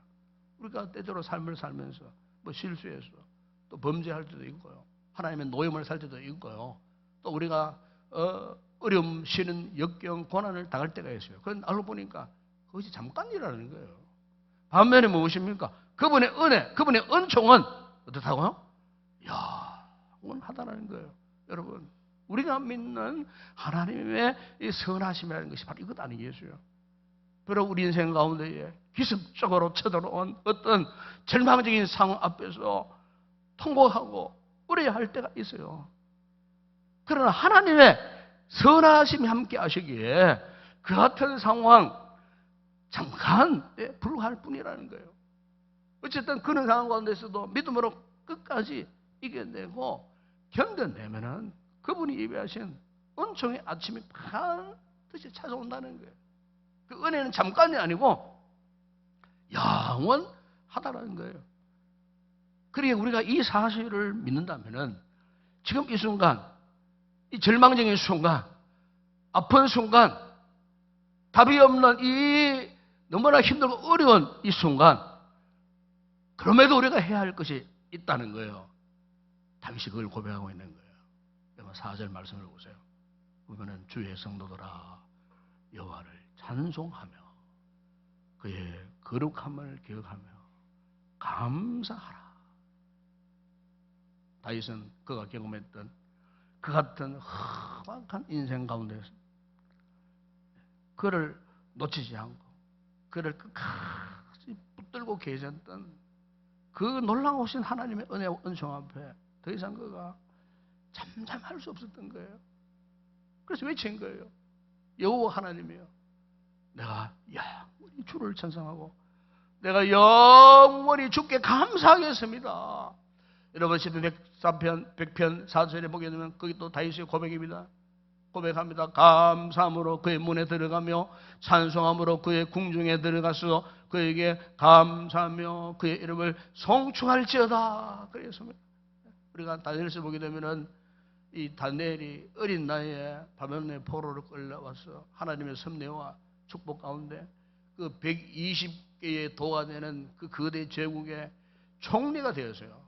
우리가 때때로 삶을 살면서 뭐 실수해서 또 범죄할 때도 있고요. 하나님의 노임을 살 때도 있고요. 또 우리가 어려움, 시는 역경, 고난을 당할 때가 있어요. 그건 알고 보니까 그것이 잠깐이라는 거예요. 반면에 무엇입니까? 그분의 은혜, 그분의 은총은 어떻다고요? 영원하다는 거예요. 여러분, 우리가 믿는 하나님의 이 선하심이라는 것이 바로 이것 아니겠어요? 비록 우리 인생 가운데에 기습적으로 쳐들어온 어떤 절망적인 상황 앞에서 통곡하고 우려할 때가 있어요. 그러나 하나님의 선하심이 함께 하시기에 그 같은 상황 잠깐에 불과할 뿐이라는 거예요. 어쨌든 그런 상황 가운데서도 믿음으로 끝까지 이겨내고 견뎌내면은 그분이 예비하신 은총의 아침이 반드시 찾아온다는 거예요. 그 은혜는 잠깐이 아니고 영원하다는 거예요. 그러니까 우리가 이 사실을 믿는다면은 지금 이 순간, 이 절망적인 순간, 아픈 순간, 답이 없는 이 너무나 힘들고 어려운 이 순간, 그럼에도 우리가 해야 할 것이 있다는 거예요. 다윗이 그걸 고백하고 있는 거예요. 여러분 4절 말씀을 보세요. 보면은 주의 성도들아 여호와를 찬송하며 그의 거룩함을 기억하며 감사하라. 다윗은 그가 경험했던 그 같은 험악한 인생 가운데서 그를 놓치지 않고 그를 끝까지 붙들고 계셨던 그 놀라우신 하나님의 은혜와 은총 앞에 더 이상 그가 잠잠할 수 없었던 거예요. 그래서 외친 거예요. 여호와 하나님이여, 내가 영원히 주를 찬송하고 내가 영원히 주께 감사하겠습니다. 여러분 시편 104편 4절에 보게 되면 거기 또 다윗의 고백입니다. 고백합니다. 감사함으로 그의 문에 들어가며 찬송함으로 그의 궁중에 들어가서 그에게 감사하며 그의 이름을 송축할지어다. 그랬습니다. 우리가 다니엘서 보게 되면은 이 다니엘이 어린 나이에 바벨론의 포로로 끌려와서 하나님의 섭리와 축복 가운데 그 120개의 도가 되는 그 거대 제국의 총리가 되었어요.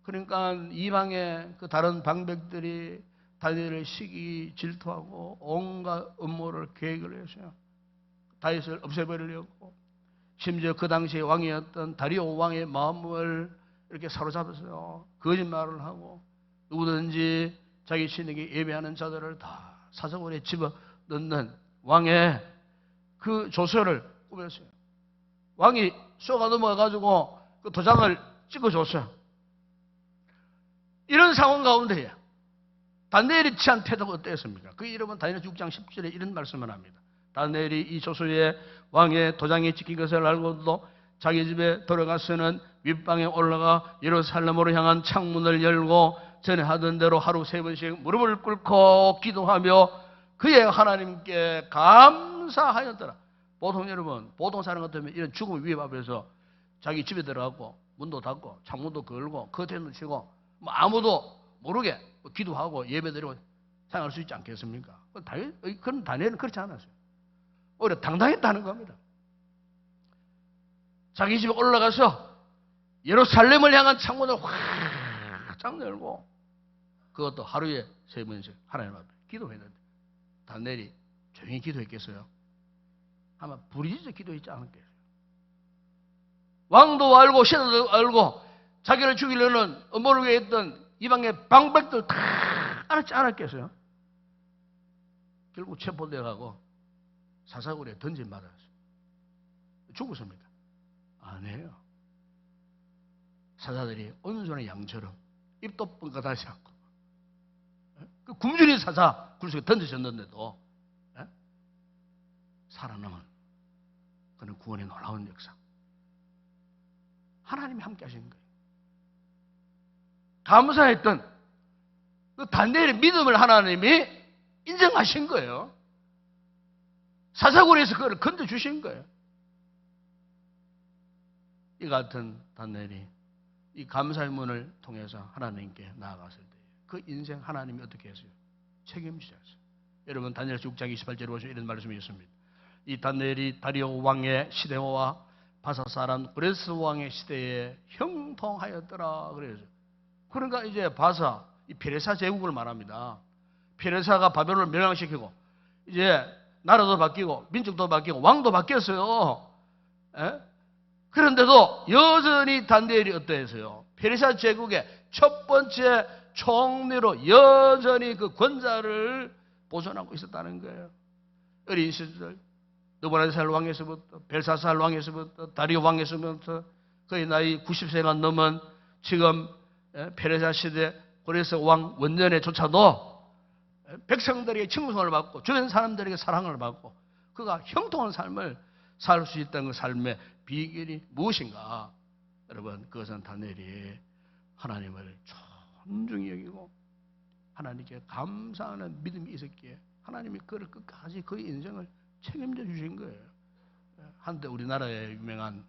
그러니까 이방의 그 다른 방백들이 다니엘을 시기 질투하고 온갖 음모를 계획을 했어요. 다윗을 없애버리려고. 심지어 그 당시에 왕이었던 다리오 왕의 마음을 이렇게 사로잡았어요. 거짓말을 하고 누구든지 자기 신에게 예배하는 자들을 다 사자굴에 집어넣는 왕의 그 조서를 꾸몄어요. 왕이 쏘가 넘어가가지고 그 도장을 찍어줬어요. 이런 상황 가운데에 다니엘이 취한 태도가 어땠습니까? 그 이름은 다니엘 6장 10절에 이런 말씀을 합니다. 다니엘이 이 조서에 왕의 도장이 찍힌 것을 알고도 자기 집에 돌아가서는 윗방에 올라가 예루살렘으로 향한 창문을 열고 전에 하던 대로 하루 3번씩 무릎을 꿇고 기도하며 그의 하나님께 감사하였더라. 보통 여러분, 보통 사람 같으면 이런 죽음의 위협 앞에서 자기 집에 들어가고 문도 닫고 창문도 걸고 커튼도 치고 뭐 아무도 모르게 기도하고 예배드리고 생각할 수 있지 않겠습니까? 그런 다니엘은 그렇지 않았어요. 오히려 당당했다는 겁니다. 자기 집에 올라가서 예루살렘을 향한 창문을 확 열고 그것도 하루에 3번씩 하나님 앞에 기도했는데 다니엘이 조용히 기도했겠어요? 아마 부르짖어 기도했지 않았겠어요? 왕도 알고 신하도 알고 자기를 죽이려는 음모를 위했던 이방의 방백들 다 알았지 않았겠어요? 결국 체포되어가고 사사굴에 던짐받았어요. 죽었습니다. 아니에요. 사자들이 온손의 양처럼 입도 뻥끗하지 않고 그 굶주린 사자 굴속에 던져졌는데도 살아남은 그는 구원의 놀라운 역사. 하나님이 함께 하신 거예요. 감사했던 그 다니엘의 믿음을 하나님이 인정하신 거예요. 사사굴에서 그걸 건져주신 거예요. 이 같은 다니엘이 이 감사의 문을 통해서 하나님께 나아갔을 때 그 인생 하나님이 어떻게 했어요? 책임지셨어요. 여러분 다니엘 6장 28절에 보시면 이런 말씀이 있습니다. 이 다니엘이 다리오 왕의 시대와 바사 사람 브레스 왕의 시대에 형통하였더라 그래서 그러니까 이제 바사 이 페르사 제국을 말합니다. 페르사가 바벨론을 멸망시키고 이제 나라도 바뀌고 민족도 바뀌고 왕도 바뀌었어요. 그런데도 여전히 다니엘이 어떠했어요? 페르사 제국의 첫 번째 총리로 여전히 그 권자를 보존하고 있었다는 거예요. 어린 시절 느부갓네살 왕에서부터 벨사살 왕에서부터 다리오 왕에서부터 거의 나이 90세가 넘은 지금 페르사 시대 고레스 왕 원년에조차도 백성들에게 칭송을 받고 주변 사람들에게 사랑을 받고 그가 형통한 삶을 살 수 있다는 그 삶의 비결이 무엇인가? 여러분 그것은 다니엘이 하나님을 존중히 여기고 하나님께 감사하는 믿음이 있었기에 하나님이 그를 끝까지 그의 인생을 책임져 주신 거예요. 한때 우리나라에 유명한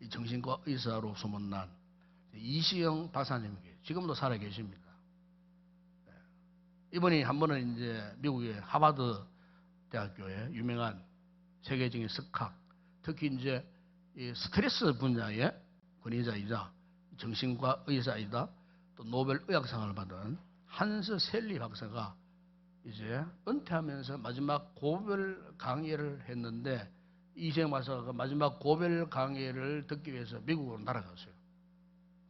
정신과 의사로 소문난 이시영 박사님이 계세요. 지금도 살아 계십니다. 이분이 한 번은 이제 미국의 하버드 대학교의 유명한 세계적인 석학, 특히 이제 이 스트레스 분야의 권위자이자 정신과 의사이다 또 노벨 의학상을 받은 한스 셀리 박사가 이제 은퇴하면서 마지막 고별 강의를 했는데 이생 박사가 마지막 고별 강의를 듣기 위해서 미국으로 날아갔어요.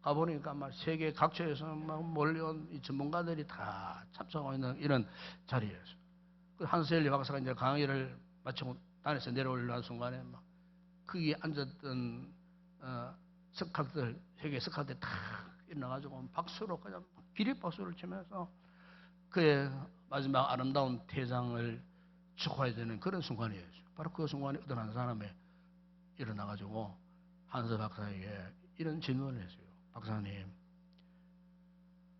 가보니까 아마 세계 각처에서 막 몰려온 이 전문가들이 다 참석하고 있는 이런 자리였어요. 그 한스 셀리 박사가 이제 강의를 마치고 단에서 내려오려는 순간에 막 거기에 앉았던 석학들, 세계 석학들 다 일어나가지고 박수로 그냥 기립박수를 치면서 그의 마지막 아름다운 퇴장을 축하해야 되는 그런 순간이었어요. 바로 그 순간에 어떤 한 사람이 일어나가지고 한스 박사에게 이런 질문을 했어요. 박사님,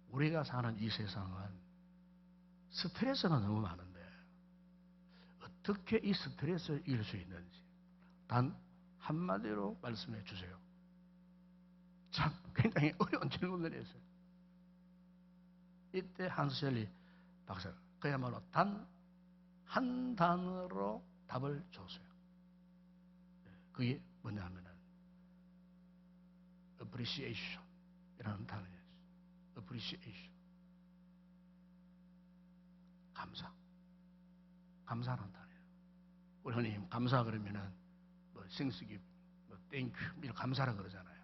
우리가 사는 이 세상은 스트레스가 너무 많은데 어떻게 이 스트레스를 이길 수 있는지 단 한마디로 말씀해 주세요. 참 굉장히 어려운 질문을 했어요. 이때 한스 셀리 박사가 그야말로 단 한 단어로 답을 줬어요. 그게 뭐냐 하면은 appreciation 이라는 단어였어요. appreciation. 감사라는 단어예요. 우리 흔히 감사 그러면은 뭐 thanksgiving, 뭐 thank you 이런 감사라 그러잖아요.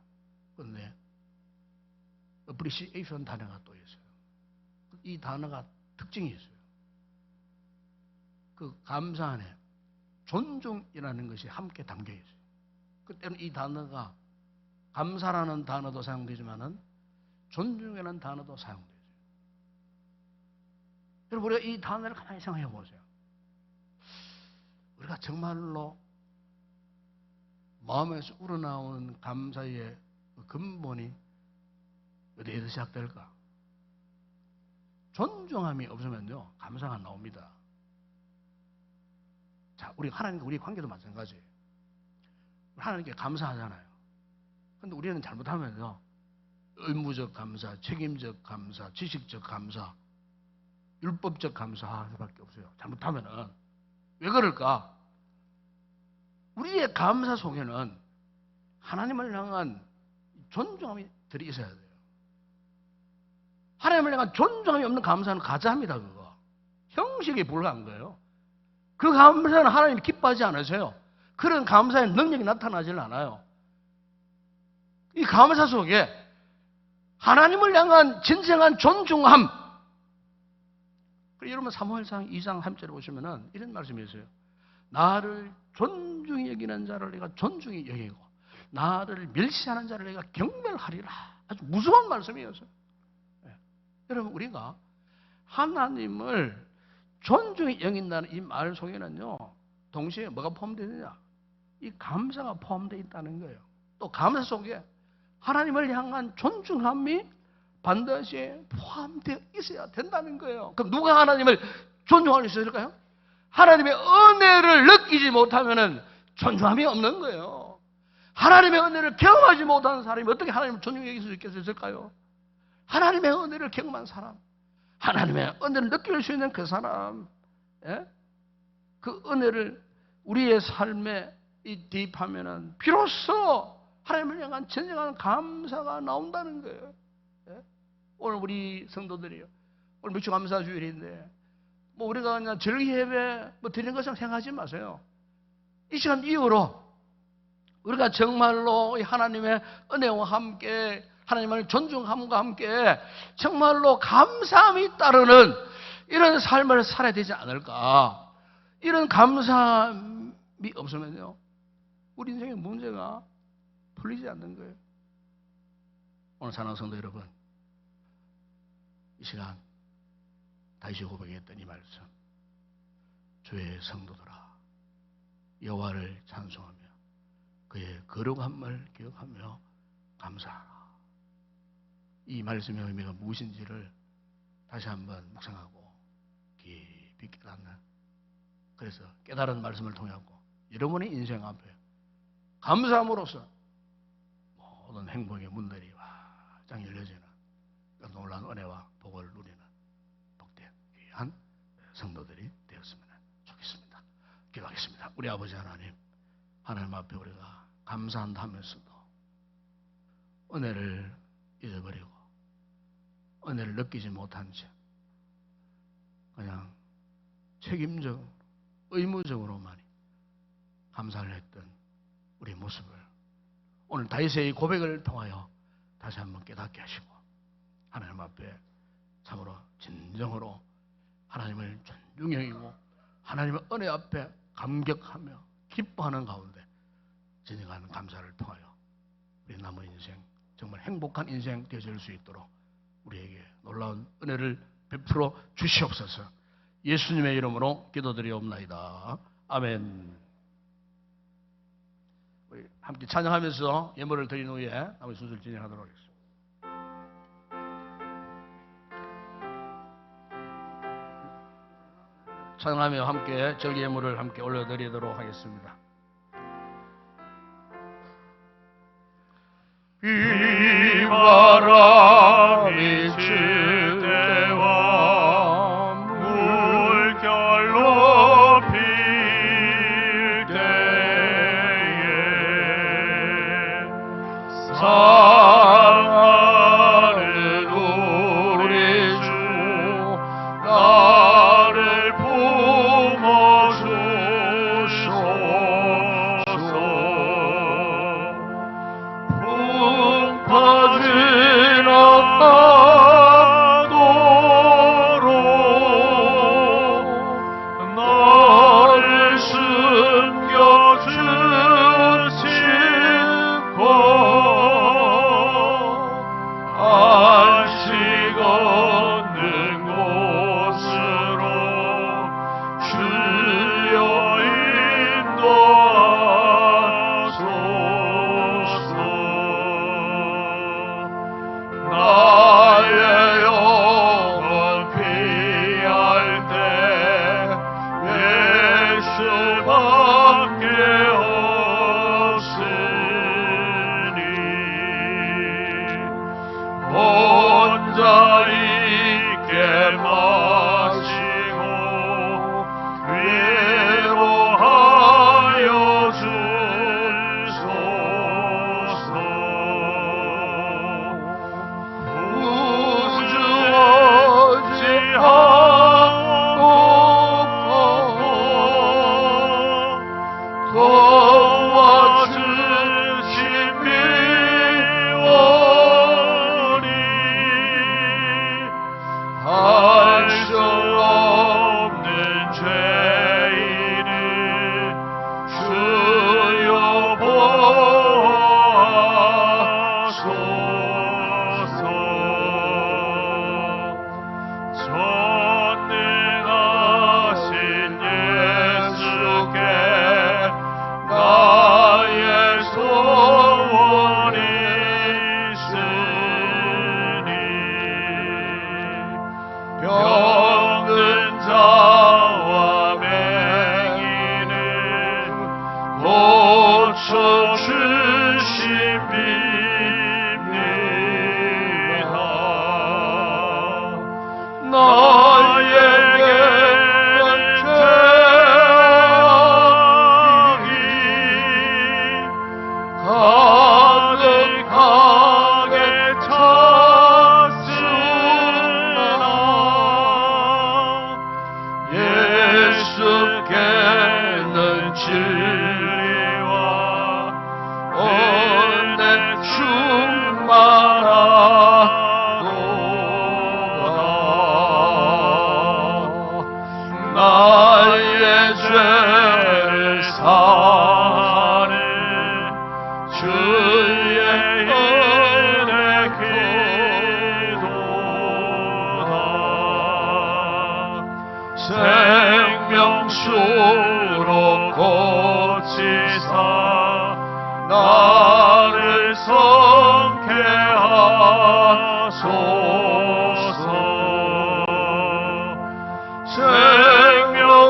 그런데 appreciation 단어가 또 있어요. 이 단어가 특징이 있어요. 그 감사 안에 존중이라는 것이 함께 담겨 있어요. 그때는 이 단어가 감사라는 단어도 사용되지만은 존중이라는 단어도 사용되죠. 여러분 우리가 이 단어를 가만히 생각해 보세요. 우리가 정말로 마음에서 우러나오는 감사의 근본이 어디에서 시작될까? 존중함이 없으면요 감사가 안 나옵니다. 자, 우리 하나님과 우리 관계도 마찬가지예요. 하나님께 감사하잖아요. 근데 우리는 잘못하면요 의무적 감사, 책임적 감사, 지식적 감사, 율법적 감사밖에 없어요. 잘못하면은 왜 그럴까? 우리의 감사 속에는 하나님을 향한 존중함이 들어있어야 돼요. 하나님을 향한 존중함이 없는 감사는 가짜입니다. 그거 형식에 불과한 거예요. 그 감사는 하나님이 기뻐하지 않으세요. 그런 감사의 능력이 나타나질 않아요. 이 감사 속에 하나님을 향한 진정한 존중함. 여러분 사무엘상 2장 3절에 보시면은 이런 말씀이 있어요. 나를 존중히 여기는 자를 내가 존중히 여기고 나를 멸시하는 자를 내가 경멸하리라. 아주 무서운 말씀이었어요. 네. 여러분 우리가 하나님을 존중히 여긴다는 이 말 속에는요 동시에 뭐가 포함되느냐? 이 감사가 포함되어 있다는 거예요. 또 감사 속에 하나님을 향한 존중함이 반드시 포함되어 있어야 된다는 거예요. 그럼 누가 하나님을 존중할 수 있을까요? 하나님의 은혜를 느끼지 못하면 존중함이 없는 거예요. 하나님의 은혜를 경험하지 못하는 사람이 어떻게 하나님을 존중히 여길 수 있겠을까요? 하나님의 은혜를 경험한 사람, 하나님의 은혜를 느낄 수 있는 그 사람, 예? 그 은혜를 우리의 삶에 대입하면은 비로소 하나님을 향한 진정한 감사가 나온다는 거예요. 예? 오늘 우리 성도들이요. 오늘 묵주감사주일인데 뭐 우리가 그냥 절기 예배 뭐 드리는 것처럼 생각하지 마세요. 이 시간 이후로 우리가 정말로 하나님의 은혜와 함께 하나님의 존중함과 함께 정말로 감사함이 따르는 이런 삶을 살아야 되지 않을까. 이런 감사함이 없으면요 우리 인생의 문제가 풀리지 않는 거예요. 오늘 사랑하는 성도 여러분, 이 시간 다시 고백했던 이 말씀, 주의 성도들아 여호와를 찬송하며 그의 거룩함을 기억하며 감사하라. 이 말씀의 의미가 무엇인지를 다시 한번 묵상하고 깊이 깨닫는, 그래서 깨달은 말씀을 통하고 여러분의 인생 앞에 감사함으로써 모든 행복의 문들이 활짝 열려지는 우리 아버지 하나님 앞에 우리가 감사한다 하면서도 은혜를 잊어버리고 은혜를 느끼지 못한 채 그냥 책임적, 의무적으로만 감사를 했던 우리 모습을 오늘 다윗의 고백을 통하여 다시 한번 깨닫게 하시고 하나님 앞에 참으로 진정으로 하나님을 존중히 여기고 하나님의 은혜 앞에 감격하며 기뻐하는 가운데 진행하는 감사를 통하여 우리 남은 인생 정말 행복한 인생 되어질 수 있도록 우리에게 놀라운 은혜를 베풀어 주시옵소서. 예수님의 이름으로 기도드리옵나이다. 아멘. 우리 함께 찬양하면서 예물을 드린 후에 나머지 순서를 진행하도록 하겠습니다. 찬양하며 함께 절기 예물을 함께 올려드리도록 하겠습니다. 비바람이 칠 때와 물결로 필 때에 사랑하는 우리 주 나를 품어주소서. 풍파지나 파도로 나를 숨겨주시고 안식 얻는 곳으로 주여 인도하소서. 나의 영혼 피할 때 예수밖에 없으니 혼자 있게 마시고 위로하여 주소서. 우주어지하고 도와주시미오니 할 수 없는 죄인을 주여 보호하소서. 전능하신 예수께 나의 소원이 있으니 병든 자와 맹인을 고쳐주십니다. 나에게는 죄악이 가득하게 찼으나 예수께는 진리와 은혜 충만하도다. 나의 죄를 사하는 주의 은혜 그도다. 생명수로 고치사 나를 성케 하소서.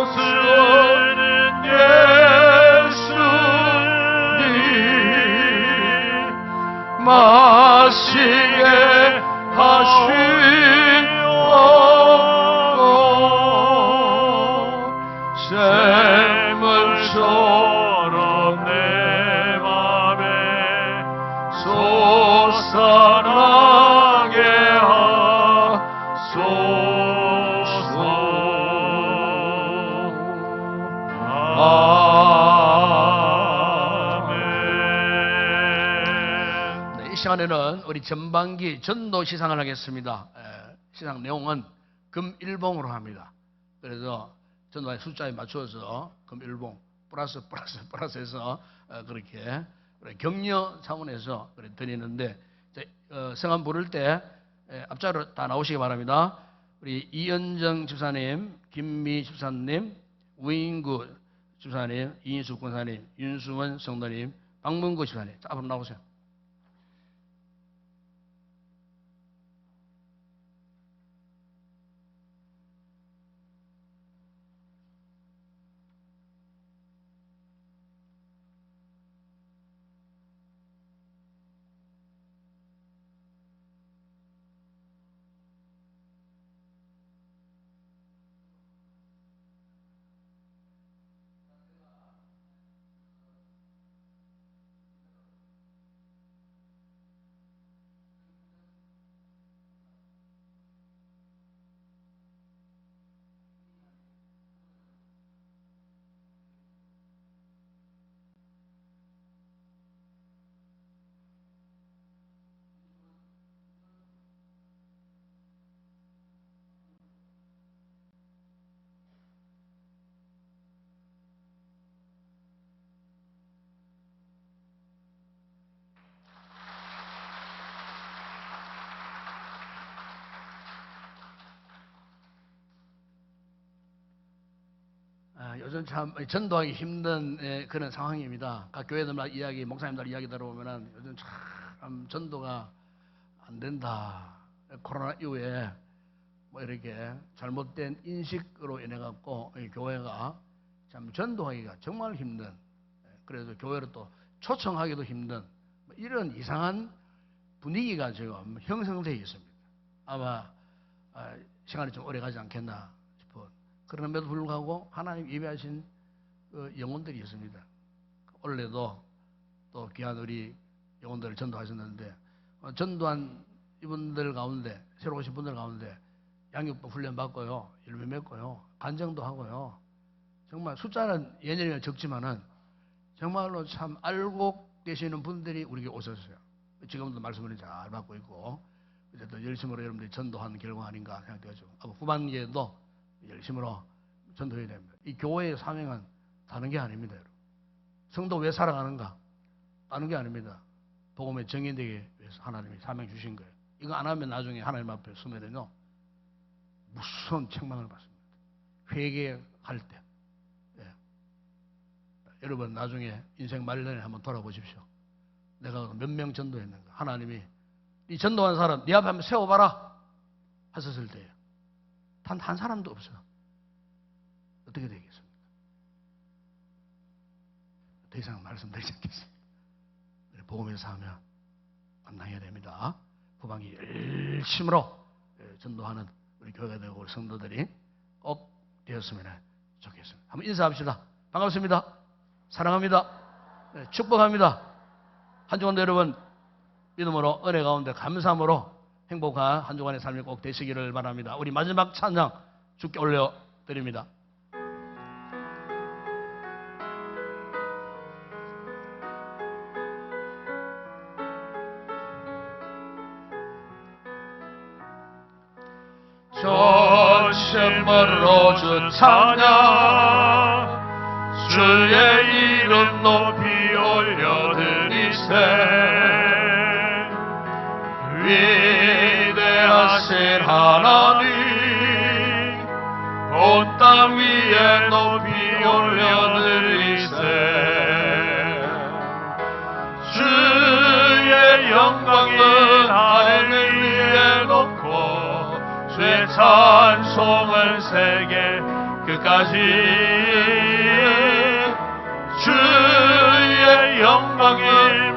생명수는 예수님 마시게 하시오. 샘을 쏟 시간에는 우리 전반기 전도 시상을 하겠습니다. 시상 내용은 금일봉으로 합니다. 그래서 전도의 숫자에 맞추어서 금일봉 플러스해서 그렇게 격려 차원에서 드리는데 성함 부를 때 앞자로 다 나오시기 바랍니다. 우리 이현정 집사님, 김미 집사님, 우인구 집사님, 이인숙 권사님, 윤수원 성도님, 박문구 집사님, 자, 앞으로 나오세요. 요즘 참 전도하기 힘든 그런 상황입니다. 각 교회들마다 이야기, 목사님들 이야기 들어보면 요즘 참 전도가 안 된다. 코로나 이후에 뭐 이렇게 잘못된 인식으로 인해 갖고 교회가 참 전도하기가 정말 힘든, 그래서 교회를 또 초청하기도 힘든 이런 이상한 분위기가 지금 형성되어 있습니다. 아마 시간이 좀 오래 가지 않겠나 싶어. 그럼에도 불구하고 하나님 예배하신 영혼들이 있습니다. 원래도 또 귀한 우리 영혼들을 전도하셨는데 전도한 이분들 가운데, 새로 오신 분들 가운데 양육도 훈련 받고요, 열매 맺고요, 간증도 하고요. 정말 숫자는 예년이면 적지만은 정말로 참 알고 계시는 분들이 우리에게 오셨어요. 지금도 말씀을 잘 받고 있고, 이제 또 열심으로 여러분들이 전도한 결과 아닌가 생각되죠. 후반기에도 열심으로 전도해야 됩니다. 이 교회의 사명은 다른 게 아닙니다, 여러분. 성도 왜 살아가는가? 다른 게 아닙니다. 복음의 정의되기 위해서 하나님이 사명 주신 거예요. 이거 안 하면 나중에 하나님 앞에 서면은요 무서운 책망을 받습니다. 회개할 때. 예. 여러분 나중에 인생 말년에 한번 돌아보십시오. 내가 몇 명 전도했는가? 하나님이 이 전도한 사람 네 앞에 한번 세워봐라 하셨을 때예요. 단 한 사람도 없어요. 어떻게 되겠습니까? 더 이상 말씀드리지 않겠습니다. 복음에서 하면 감당해야 됩니다. 후반기 열심으로 전도하는 우리 교회가 되고 우리 성도들이 꼭 되었으면 좋겠습니다. 한번 인사합시다. 반갑습니다. 사랑합니다. 축복합니다. 한 주간도 여러분 믿음으로 은혜 가운데 감사함으로 행복한 한 주간의 삶이 꼭 되시기를 바랍니다. 우리 마지막 찬양 주께 올려드립니다. 전심으로 주 찬양 주의 이름 높이 올려드리세 위대하신 하나님 온 땅 위에 높이 올려드리세 주의 영광을 하늘 위에 놓고 주의 찬송을 세계 끝까지 주의 영광이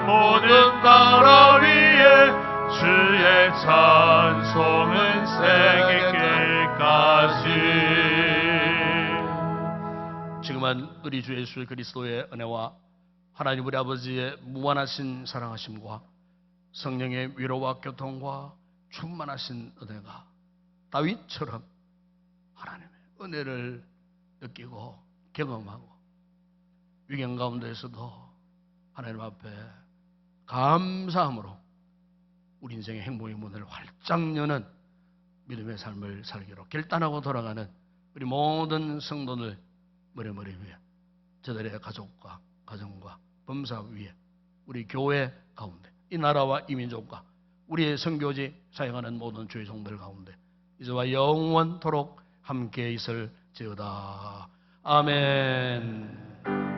모든 나라 위에 주의 찬송은 세계 끝까지. 지금은 우리 주 예수 그리스도의 은혜와 하나님 우리 아버지의 무한하신 사랑하심과 성령의 위로와 교통과 충만하신 은혜가 다윗처럼 하나님의 은혜를 느끼고 경험하고 위경 가운데에서도 하나님 앞에 감사함으로 우리 인생의 행복의 문을 활짝 여는 믿음의 삶을 살기로 결단하고 돌아가는 우리 모든 성도들 머리머리 위에, 저들의 가족과 가정과 범사 위에, 우리 교회 가운데, 이 나라와 이 민족과 우리의 선교지 사역하는 모든 주의 종들 가운데 이제와 영원토록 함께 있을지어다. 아멘.